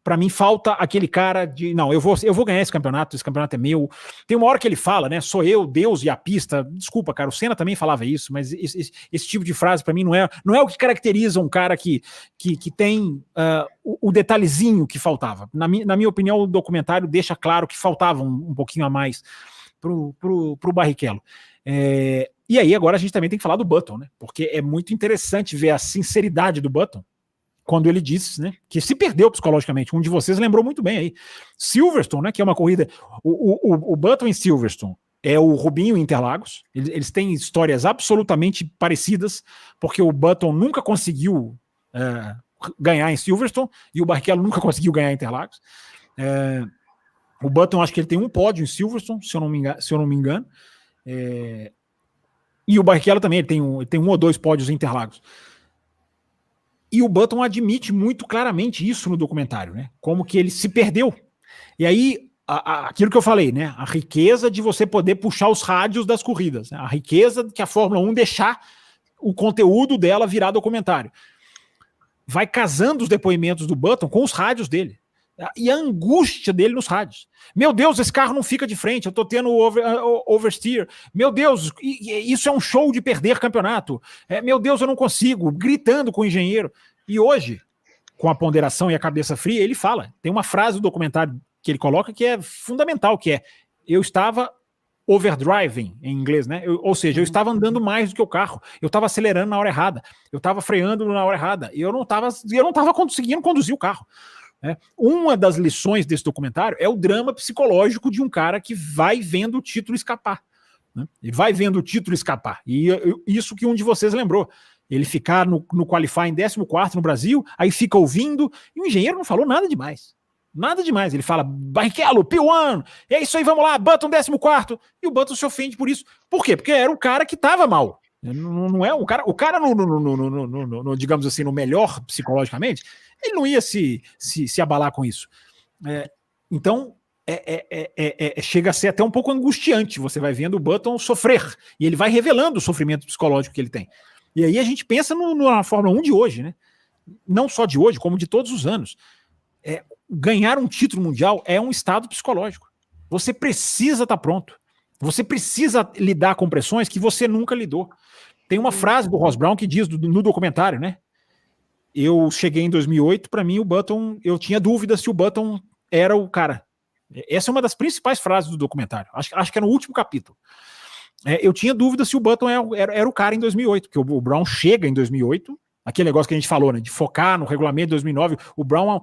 para mim falta aquele cara de, não, eu vou ganhar esse campeonato é meu. Tem uma hora que ele fala, né, sou eu, Deus e a pista. Desculpa, cara, o Senna também falava isso, mas esse tipo de frase para mim não é o que caracteriza um cara que tem o detalhezinho que faltava. Na minha opinião, o documentário deixa claro que faltava um pouquinho a mais pro Barrichello. E aí agora a gente também tem que falar do Button, né? Porque é muito interessante ver a sinceridade do Button quando ele disse, né, que se perdeu psicologicamente. Um de vocês lembrou muito bem aí. Silverstone, né, que é uma corrida... O Button em Silverstone é o Rubinho em Interlagos. Eles têm histórias absolutamente parecidas, porque o Button nunca conseguiu ganhar em Silverstone e o Barrichello nunca conseguiu ganhar em Interlagos. O Button, acho que ele tem um pódio em Silverstone, se eu não me engano. E o Barrichello também, ele tem um ou dois pódios em Interlagos. E o Button admite muito claramente isso no documentário, né? Como que ele se perdeu. E aí, aquilo que eu falei, né? A riqueza de você poder puxar os rádios das corridas, né? A riqueza que a Fórmula 1 deixar o conteúdo dela virar documentário. Vai casando os depoimentos do Button com os rádios dele. E a angústia dele nos rádios. Meu Deus, esse carro não fica de frente, eu tô tendo oversteer. Meu Deus, isso é um show de perder campeonato. Meu Deus, eu não consigo, gritando com o engenheiro. E hoje, com a ponderação e a cabeça fria, ele fala. Tem uma frase do documentário que ele coloca que é fundamental, que é: eu estava overdriving, em inglês, né? Ou seja, eu estava andando mais do que o carro, eu estava acelerando na hora errada, eu estava freando na hora errada, e eu não estava conseguindo conduzir o carro. Uma das lições desse documentário é o drama psicológico de um cara que vai vendo o título escapar, né? E vai vendo o título escapar. E isso que um de vocês lembrou. Ele ficar no qualifying 14º no Brasil, aí fica ouvindo, e o engenheiro não falou nada demais. Nada demais. Ele fala: Barrichello, P1, é isso aí, vamos lá, Button 14º. E o Button se ofende por isso. Por quê? Porque era o cara que estava mal. Não é o cara no, digamos assim, no melhor psicologicamente, ele não ia se abalar com isso. Então, chega a ser até um pouco angustiante. Você vai vendo o Button sofrer, e ele vai revelando o sofrimento psicológico que ele tem. E aí a gente pensa na Fórmula 1 de hoje, né? Não só de hoje, como de todos os anos. Ganhar um título mundial é um estado psicológico. Você precisa estar pronto. Você precisa lidar com pressões que você nunca lidou. Tem uma frase do Ross Brown que diz no documentário, né? Eu cheguei em 2008, para mim o Button, eu tinha dúvida se o Button era o cara. Essa é uma das principais frases do documentário. Acho que é no último capítulo. Eu tinha dúvida se o Button era o cara em 2008, porque o Brown chega em 2008, aquele negócio que a gente falou, né, de focar no regulamento de 2009. O Brown,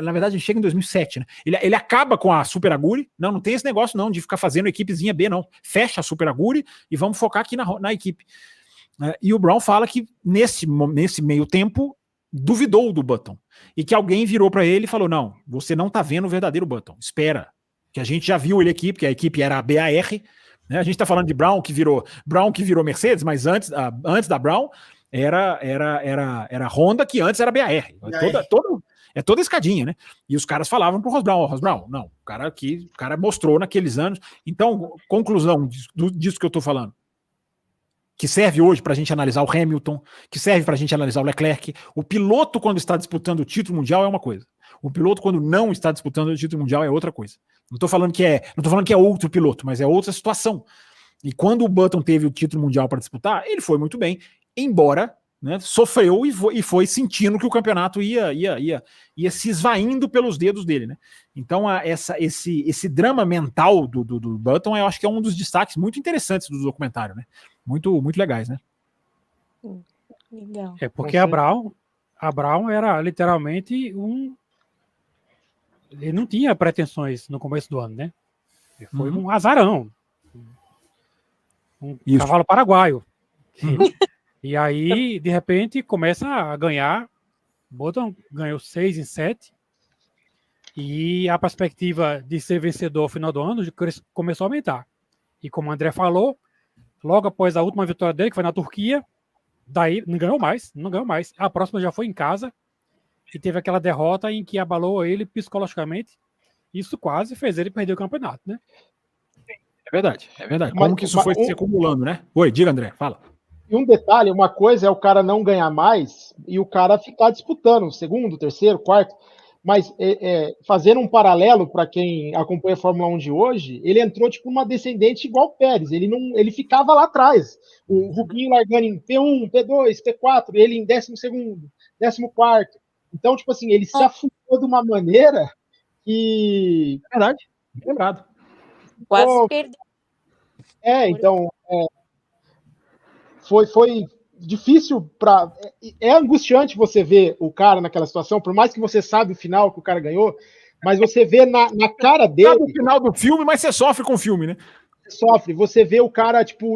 na verdade, ele chega em 2007, né? Ele acaba com a Super Aguri. Não tem esse negócio não de ficar fazendo equipezinha B, não. Fecha a Super Aguri e vamos focar aqui na equipe. E o Brown fala que nesse meio tempo duvidou do Button e que alguém virou para ele e falou: não, você não tá vendo o verdadeiro Button, espera, que a gente já viu ele aqui, porque a equipe era a BAR, né? A gente tá falando de Brown que virou Mercedes, mas antes da Brown era Honda, que antes era BAR. Toda escadinha, né? E os caras falavam pro Ross Brown, não, o cara mostrou naqueles anos. Então, conclusão disso que eu tô falando, que serve hoje para a gente analisar o Hamilton, que serve para a gente analisar o Leclerc. O piloto, quando está disputando o título mundial, é uma coisa. O piloto, quando não está disputando o título mundial, é outra coisa. Não estou falando que é outro piloto, mas é outra situação. E quando o Button teve o título mundial para disputar, ele foi muito bem. embora, né, sofreu e foi sentindo que o campeonato ia se esvaindo pelos dedos dele, né? Então esse drama mental do Button, eu acho que é um dos destaques muito interessantes do documentário, né? Muito, muito legais, né? Legal. Porque a Brown era literalmente ele não tinha pretensões no começo do ano, né? Ele foi um azarão. Um cavalo paraguaio. E aí, de repente, começa a ganhar. Button ganhou 6 em 7. E a perspectiva de ser vencedor ao final do ano começou a aumentar. E como o André falou, logo após a última vitória dele, que foi na Turquia, daí não ganhou mais. A próxima já foi em casa. E teve aquela derrota em que abalou ele psicologicamente. Isso quase fez ele perder o campeonato, né? É verdade. Como que isso foi se acumulando, né? Oi, diga, André, fala. E um detalhe, uma coisa é o cara não ganhar mais e o cara ficar disputando segundo, terceiro, quarto. Mas fazendo um paralelo para quem acompanha a Fórmula 1 de hoje, ele entrou tipo uma descendente igual o Pérez. Ele ficava lá atrás. O Rubinho largando em P1, P2, P4, ele em 12º, 14º. Então, tipo assim, ele se afundou de uma maneira que... É verdade, lembrado. Quase perdeu. Então... Foi difícil para. É angustiante você ver o cara naquela situação, por mais que você sabe o final que o cara ganhou, mas você vê na cara dele. Sabe o final do filme, mas você sofre com o filme, né? Você vê o cara, tipo,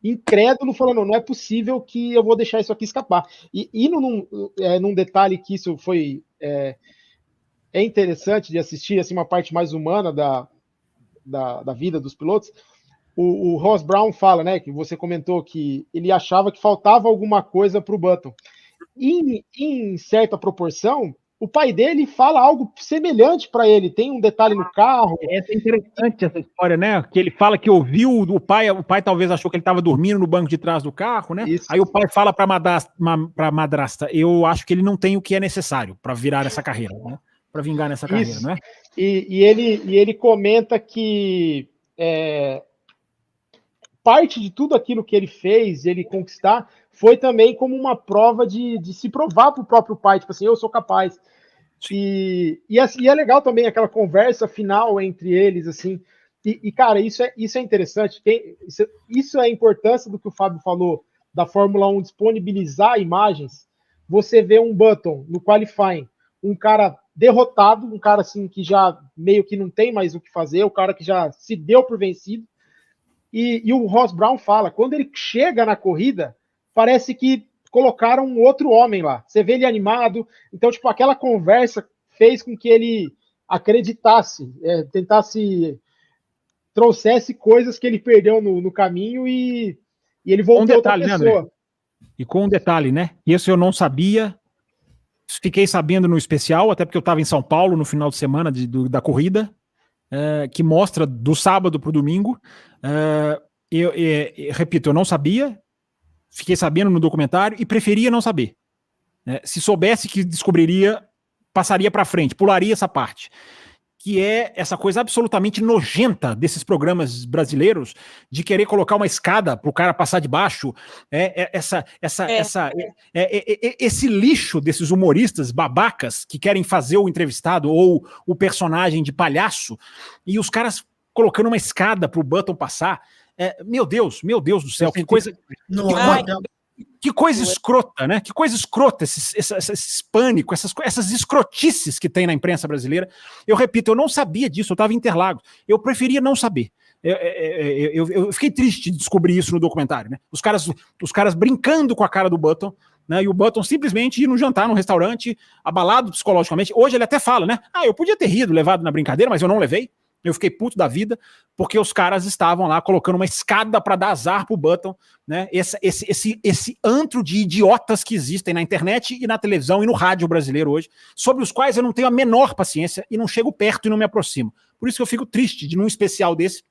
incrédulo, falando, não é possível que eu vou deixar isso aqui escapar. E indo num detalhe que isso foi. É interessante de assistir, assim, uma parte mais humana da vida dos pilotos. O Ross Brown fala, né, que você comentou que ele achava que faltava alguma coisa para o Button. Em certa proporção, o pai dele fala algo semelhante para ele. Tem um detalhe no carro. É interessante essa história, né? Que ele fala que ouviu o pai talvez achou que ele estava dormindo no banco de trás do carro, né? Isso. Aí o pai fala para a madrasta, eu acho que ele não tem o que é necessário para virar essa carreira, né? Para vingar nessa carreira, isso. Não é? E ele comenta que parte de tudo aquilo que ele fez, ele conquistar, foi também como uma prova de se provar para o próprio pai, tipo assim, eu sou capaz. E é legal também aquela conversa final entre eles, assim, cara, isso é interessante, isso é a importância do que o Fábio falou, da Fórmula 1 disponibilizar imagens. Você vê um Button no qualifying, um cara derrotado, um cara assim que já meio que não tem mais o que fazer, o cara que já se deu por vencido. E o Ross Brown fala, quando ele chega na corrida, parece que colocaram um outro homem lá. Você vê ele animado. Então, tipo, aquela conversa fez com que ele acreditasse, trouxesse coisas que ele perdeu no caminho e ele voltou outra pessoa. Né, e com um detalhe, né? Isso eu não sabia. Fiquei sabendo no especial, até porque eu estava em São Paulo no final de semana da corrida. Que mostra do sábado para o domingo. Repito, eu não sabia, fiquei sabendo no documentário e preferia não saber. Se soubesse que descobriria, passaria para frente, pularia essa parte. Que é essa coisa absolutamente nojenta desses programas brasileiros de querer colocar uma escada para o cara passar de baixo, esse lixo desses humoristas babacas que querem fazer o entrevistado ou o personagem de palhaço, e os caras colocando uma escada para o Button passar. Meu Deus do céu, que coisa... Que coisa escrota, né? Que coisa escrota, esse pânico, essas escrotices que tem na imprensa brasileira. Eu repito, eu não sabia disso, eu estava em Interlagos. Eu preferia não saber. Eu fiquei triste de descobrir isso no documentário, né? Os caras brincando com a cara do Button, né? E o Button simplesmente indo jantar num restaurante, abalado psicologicamente. Hoje ele até fala, né? Eu podia ter rido, levado na brincadeira, mas eu não levei. Eu fiquei puto da vida, porque os caras estavam lá colocando uma escada para dar azar pro Button, né? Esse antro de idiotas que existem na internet e na televisão e no rádio brasileiro hoje, sobre os quais eu não tenho a menor paciência e não chego perto e não me aproximo. Por isso que eu fico triste de num especial desse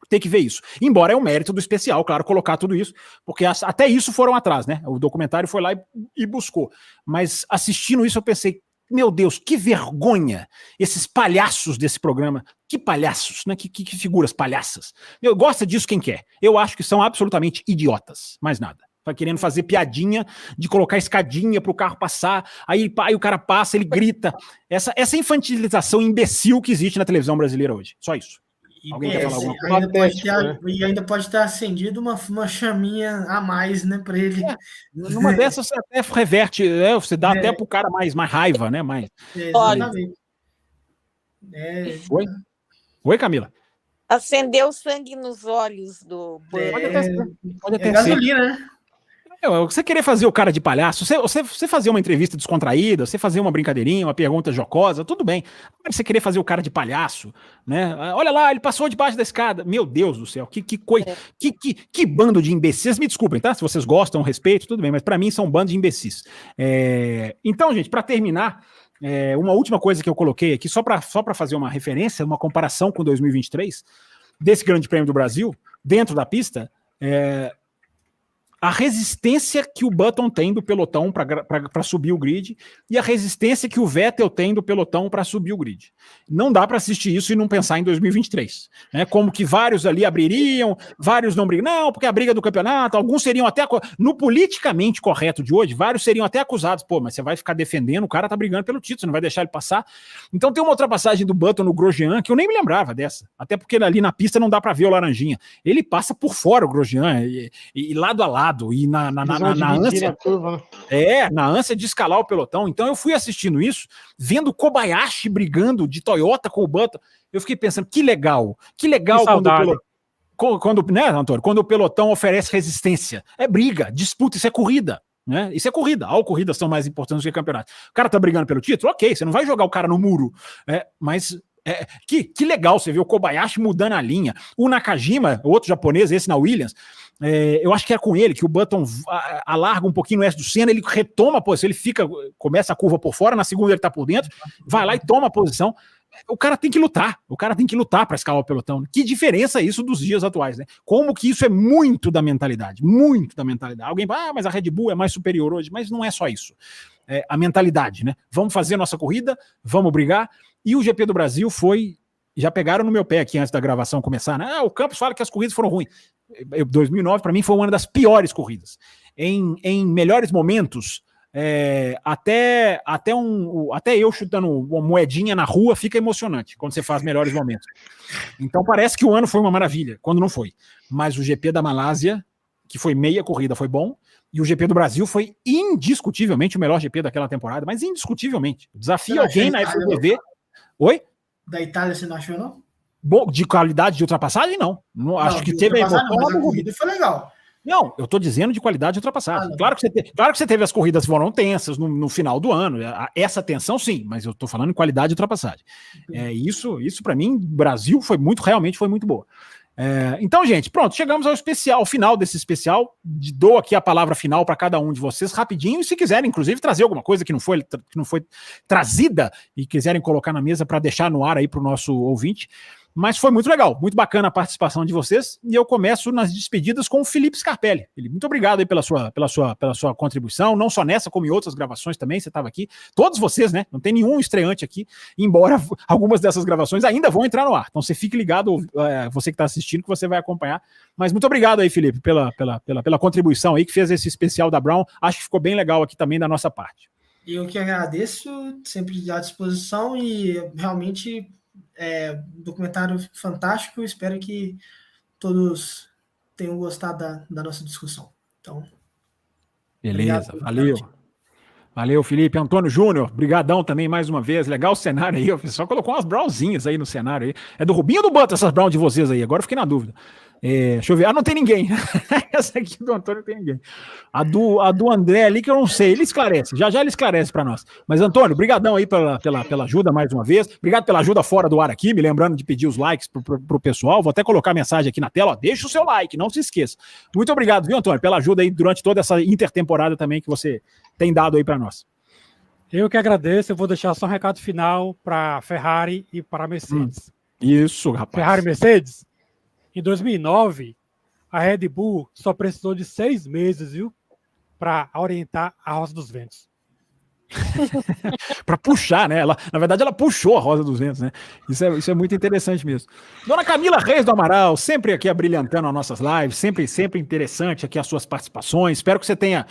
ter que ver isso. Embora é o mérito do especial, claro, colocar tudo isso, porque até isso foram atrás, né? O documentário foi lá e buscou. Mas assistindo isso eu pensei, meu Deus, que vergonha esses palhaços desse programa. Que palhaços, né? Que figuras palhaças. Gosta disso quem quer. Eu acho que são absolutamente idiotas. Mais nada. Tá querendo fazer piadinha de colocar escadinha pro carro passar, aí o cara passa, ele grita. Essa infantilização imbecil que existe na televisão brasileira hoje. Só isso. Alguém quer falar alguma coisa? Ainda pode ter acendido uma chaminha a mais, né, para ele. Numa dessas você até reverte, você dá até pro cara mais raiva, né? Exatamente. Oi, Camila. Acendeu sangue nos olhos do Pode até ser. Gasolina, né? Você querer fazer o cara de palhaço, você fazer uma entrevista descontraída, você fazer uma brincadeirinha, uma pergunta jocosa, tudo bem. Agora você querer fazer o cara de palhaço, né? Olha lá, ele passou debaixo da escada. Meu Deus do céu, que coisa, que bando de imbecis. Me desculpem, tá? Se vocês gostam, respeito, tudo bem, mas para mim são um bando de imbecis. Então, gente, para terminar, uma última coisa que eu coloquei aqui, só para fazer uma referência, uma comparação com 2023, desse Grande Prêmio do Brasil, dentro da pista, a resistência que o Button tem do pelotão para subir o grid e a resistência que o Vettel tem do pelotão para subir o grid. Não dá para assistir isso e não pensar em 2023. Né? Como que vários ali abririam, vários não brigam. Não, porque a briga do campeonato, alguns seriam até... No politicamente correto de hoje, vários seriam até acusados. Pô, mas você vai ficar defendendo, o cara tá brigando pelo título, você não vai deixar ele passar. Então tem uma ultrapassagem do Button no Grosjean, que eu nem me lembrava dessa. Até porque ali na pista não dá para ver o laranjinha. Ele passa por fora o Grosjean e lado a lado. E na ânsia, na ânsia de escalar o pelotão. Então eu fui assistindo isso, vendo o Kobayashi brigando de Toyota com o Button. Eu fiquei pensando, que legal quando o pelotão oferece resistência. É briga, disputa, isso é corrida. Né? Isso é corrida. Corridas são mais importantes do que campeonato. O cara tá brigando pelo título? Ok, você não vai jogar o cara no muro. Mas que legal você ver o Kobayashi mudando a linha. O Nakajima, outro japonês, esse na Williams, eu acho que é com ele que o Button alarga um pouquinho no S do Senna, ele retoma a posição, ele começa a curva por fora, na segunda ele tá por dentro, vai lá e toma a posição. O cara tem que lutar para escalar o pelotão. Que diferença é isso dos dias atuais, né? Como que isso é muito da mentalidade. Alguém fala, mas a Red Bull é mais superior hoje, mas não é só isso. A mentalidade, né? Vamos fazer a nossa corrida, vamos brigar. E o GP do Brasil já pegaram no meu pé aqui antes da gravação começar, né? O Campos fala que as corridas foram ruins. 2009 para mim foi uma das piores corridas. Em melhores momentos, até eu chutando uma moedinha na rua fica emocionante quando você faz melhores momentos. Então parece que o ano foi uma maravilha, quando não foi. Mas o GP da Malásia, que foi meia corrida, foi bom. E o GP do Brasil foi indiscutivelmente o melhor GP daquela temporada, mas indiscutivelmente. Desafio alguém na FDV. Oi? Da Itália você não achou, não? Bom, de qualidade de ultrapassagem, não. Acho que teve a corrida foi legal. Não, eu tô dizendo de qualidade de ultrapassagem. Claro que você teve as corridas que foram tensas no final do ano. Essa tensão, sim, mas eu tô falando em qualidade de ultrapassagem. Isso para mim, Brasil realmente foi muito boa. Então, gente, pronto, chegamos ao final desse especial. Dou aqui a palavra final para cada um de vocês rapidinho, e se quiserem, inclusive, trazer alguma coisa que não foi trazida e quiserem colocar na mesa para deixar no ar aí para o nosso ouvinte. Mas foi muito legal, muito bacana a participação de vocês, e eu começo nas despedidas com o Felipe Scarpelli. Muito obrigado aí pela sua contribuição, não só nessa, como em outras gravações também, você estava aqui, todos vocês, né, não tem nenhum estreante aqui, embora algumas dessas gravações ainda vão entrar no ar, então você fique ligado, você que está assistindo, que você vai acompanhar, mas muito obrigado aí, Felipe, pela contribuição aí, que fez esse especial da Brown, acho que ficou bem legal aqui também da nossa parte. Eu que agradeço, sempre à disposição, e realmente... documentário fantástico, espero que todos tenham gostado da nossa discussão. Então, beleza, obrigado. Valeu, Felipe. Antônio Júnior, brigadão também mais uma vez, legal o cenário aí, o pessoal colocou umas brownzinhas aí no cenário aí. É do Rubinho ou do Button essas brown de vocês aí? Agora eu fiquei na dúvida. Deixa eu ver. Não tem ninguém. Essa aqui do Antônio não tem ninguém. A do André ali que eu não sei. Ele esclarece. Já ele esclarece para nós. Mas, Antônio, brigadão aí pela ajuda mais uma vez. Obrigado pela ajuda fora do ar aqui. Me lembrando de pedir os likes pro pessoal. Vou até colocar a mensagem aqui na tela. Deixa o seu like, não se esqueça. Muito obrigado, viu, Antônio, pela ajuda aí durante toda essa intertemporada também que você tem dado aí para nós. Eu que agradeço. Eu vou deixar só um recado final para Ferrari e para Mercedes. Isso, rapaz. Ferrari e Mercedes. Em 2009, a Red Bull só precisou de 6 meses, viu, para orientar a Roça dos Ventos. Para puxar, né? Na verdade, ela puxou a Rosa dos Ventos, né? Isso é muito interessante mesmo. Dona Camila Reis do Amaral, sempre aqui abrilhantando as nossas lives, sempre interessante aqui as suas participações. Espero que você tenha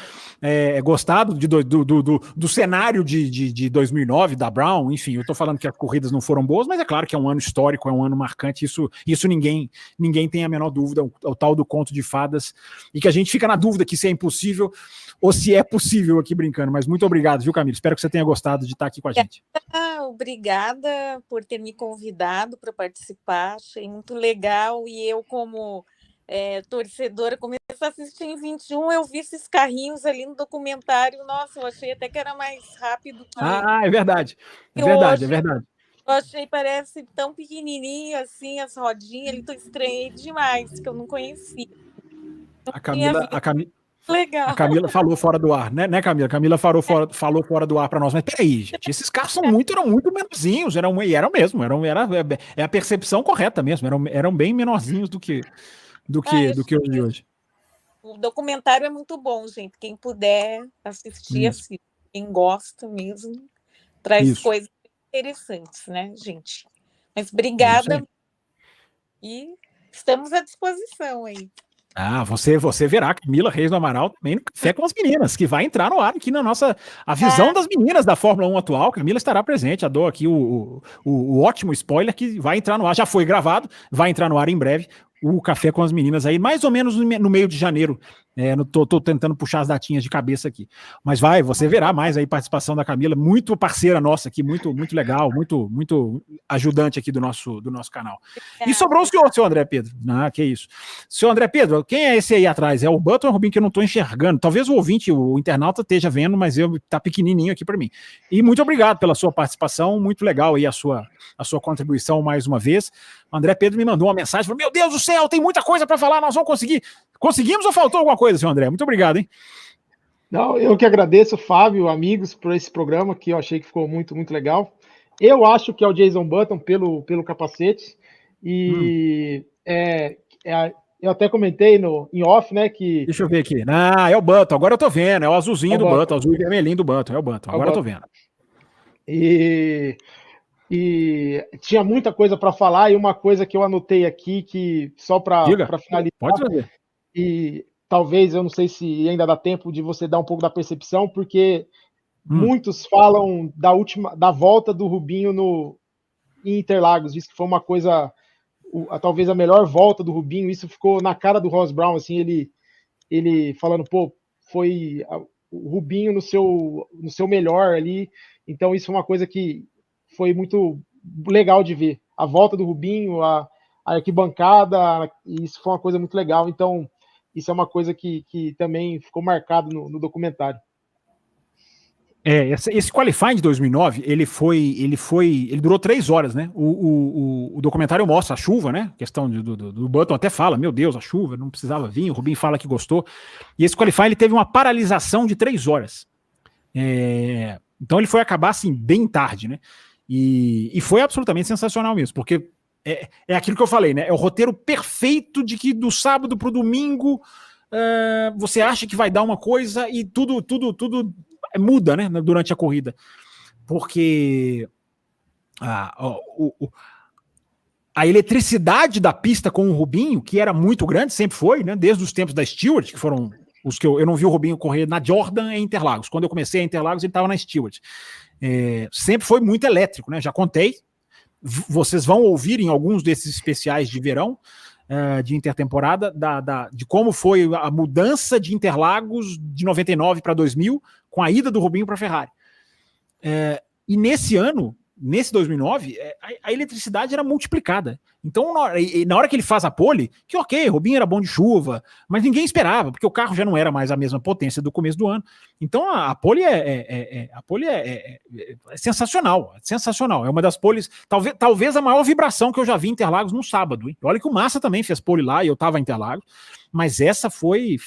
gostado do cenário de 2009, da Brown. Enfim, eu tô falando que as corridas não foram boas, mas é claro que é um ano histórico, é um ano marcante. Isso ninguém tem a menor dúvida, o tal do conto de fadas. E que a gente fica na dúvida que se é impossível ou se é possível aqui brincando. Mas muito obrigado, viu, Camila? Espero que você tenha gostado de estar aqui com a gente. Obrigada por ter me convidado para participar. Achei muito legal. E eu, como torcedora, comecei a assistir em 21, eu vi esses carrinhos ali no documentário. Nossa, eu achei até que era mais rápido que... é verdade. É verdade. Eu achei, parece tão pequenininho assim, as rodinhas. Ele estranhei demais, que eu não conhecia. A Camila Legal. A Camila falou fora do ar, né, Camila? A Camila falou fora do ar para nós. Mas peraí, gente, esses carros eram muito menorzinhos, eram mesmo, é a percepção correta mesmo, eram bem menorzinhos do que os de hoje. O documentário é muito bom, gente. Quem puder assistir, assista. Quem gosta mesmo, traz coisas interessantes, né, gente? Mas obrigada. E estamos à disposição aí. Você verá Camila Reis do Amaral também no Café com as Meninas, que vai entrar no ar aqui na nossa... A visão das meninas da Fórmula 1 atual, Camila estará presente. Dou aqui o ótimo spoiler que vai entrar no ar, já foi gravado, vai entrar no ar em breve, o Café com as Meninas aí, mais ou menos no meio de janeiro. Tô tentando puxar as datinhas de cabeça aqui. Mas você verá mais aí participação da Camila, muito parceira nossa aqui, muito legal, muito ajudante aqui do nosso canal. E sobrou o senhor André Pedro. Que isso. Senhor André Pedro, quem é esse aí atrás? É o Button ou o Rubinho que eu não estou enxergando? Talvez o ouvinte, o internauta esteja vendo, mas tá pequenininho aqui para mim. E muito obrigado pela sua participação, muito legal aí a sua contribuição mais uma vez. O André Pedro me mandou uma mensagem, falou, meu Deus do céu, tem muita coisa para falar, nós vamos conseguir. Conseguimos ou faltou alguma coisa, senhor André? Muito obrigado, hein? Não, eu que agradeço, Fábio, amigos, por esse programa que eu achei que ficou muito legal. Eu acho que é o Jason Button pelo capacete. E eu até comentei em off, né, que... Deixa eu ver aqui. É o Button, agora eu tô vendo, é o azulzinho do Button, azul e vermelhinho do Button, é o Button, agora eu tô vendo. E tinha muita coisa para falar, e uma coisa que eu anotei aqui, que só para finalizar, pode fazer. E talvez, eu não sei se ainda dá tempo de você dar um pouco da percepção, porque muitos falam da volta do Rubinho em Interlagos, diz que foi uma coisa, talvez a melhor volta do Rubinho, isso ficou na cara do Ross Brown, assim, ele falando, foi o Rubinho no seu melhor ali, então isso é uma coisa que foi muito legal de ver, a volta do Rubinho, a arquibancada, isso foi uma coisa muito legal, então isso é uma coisa que também ficou marcado no documentário. Esse qualifying de 2009, ele durou 3 horas, né? O documentário mostra a chuva, né? A questão do Button até fala, meu Deus, a chuva, não precisava vir, o Rubinho fala que gostou. E esse qualifying, ele teve uma paralisação de 3 horas. Então ele foi acabar, assim, bem tarde, né? E foi absolutamente sensacional mesmo, porque é aquilo que eu falei, né? É o roteiro perfeito de que do sábado pro domingo você acha que vai dar uma coisa e tudo muda, né? Durante a corrida. Porque a eletricidade da pista com o Rubinho, que era muito grande, sempre foi, né? Desde os tempos da Stewart, que foram os que eu não vi o Rubinho correr na Jordan em Interlagos. Quando eu comecei a Interlagos, ele estava na Stewart. Sempre foi muito elétrico, né? Já contei. Vocês vão ouvir em alguns desses especiais de verão, de intertemporada, de como foi a mudança de Interlagos de 99 para 2000, com a ida do Rubinho para a Ferrari. E nesse ano, nesse 2009, a eletricidade era multiplicada. Então, na hora que ele faz a pole, que ok, Rubinho era bom de chuva, mas ninguém esperava, porque o carro já não era mais a mesma potência do começo do ano. Então, a pole é sensacional, sensacional. É uma das poles, talvez a maior vibração que eu já vi em Interlagos num sábado. Hein? Olha que o Massa também fez pole lá e eu estava em Interlagos, mas essa foi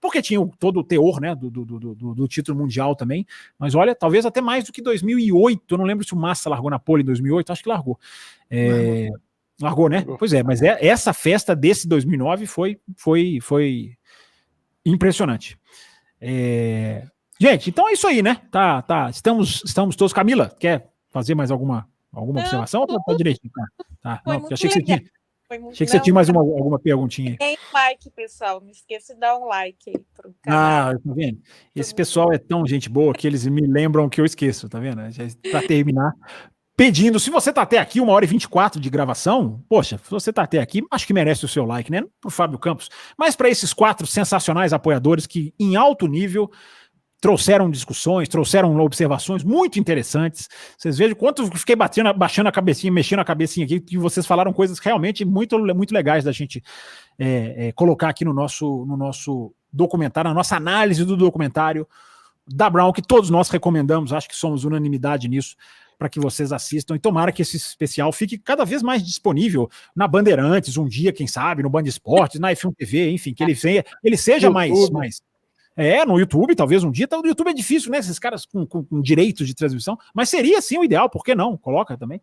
porque tinha todo o teor, né, do título mundial também, mas olha, talvez até mais do que 2008, eu não lembro se o Massa largou na pole em 2008, acho que largou. Largou, né? Pois é, mas essa festa desse 2009 foi impressionante. Gente, então é isso aí, né? Tá. Estamos todos. Camila, quer fazer mais alguma observação? Ou tá direitinho? Tá. Foi Não, muito achei que legal. você tinha mais alguma perguntinha. Deem like, pessoal. Não esqueça de dar um like aí pro canal. Tá vendo? Esse pessoal é tão gente boa que eles me lembram que eu esqueço, tá vendo? Para terminar, pedindo, se você tá até aqui, 1h24 de gravação, poxa, se você tá até aqui, acho que merece o seu like, né? Pro Fábio Campos, mas para esses 4 sensacionais apoiadores que, em alto nível, trouxeram discussões, trouxeram observações muito interessantes. Vocês vejam quanto eu fiquei baixando a cabecinha, mexendo a cabecinha aqui, que vocês falaram coisas realmente muito legais da gente colocar aqui no nosso documentário, na nossa análise do documentário da Brown, que todos nós recomendamos, acho que somos unanimidade nisso, para que vocês assistam, e tomara que esse especial fique cada vez mais disponível na Bandeirantes, um dia, quem sabe, no Band Esportes, na F1 TV, enfim, que ele seja mais no YouTube, talvez um dia. No YouTube é difícil, né? Esses caras com direitos de transmissão, mas seria sim o ideal, por que não? Coloca também.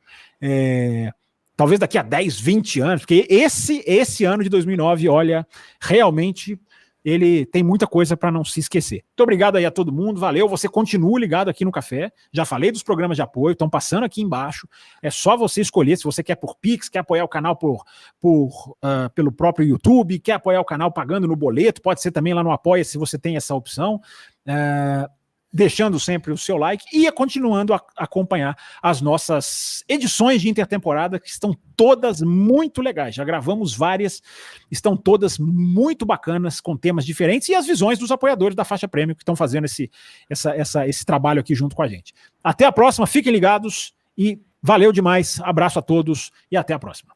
Talvez daqui a 10, 20 anos, porque esse ano de 2009, olha, realmente ele tem muita coisa para não se esquecer. Muito obrigado aí a todo mundo, valeu, você continua ligado aqui no Café, já falei dos programas de apoio, estão passando aqui embaixo, é só você escolher se você quer por Pix, quer apoiar o canal pelo próprio YouTube, quer apoiar o canal pagando no boleto, pode ser também lá no Apoia se você tem essa opção, deixando sempre o seu like e continuando a acompanhar as nossas edições de intertemporada, que estão todas muito legais. Já gravamos várias, estão todas muito bacanas, com temas diferentes, e as visões dos apoiadores da Faixa Prêmio que estão fazendo esse trabalho aqui junto com a gente. Até a próxima, fiquem ligados e valeu demais. Abraço a todos e até a próxima.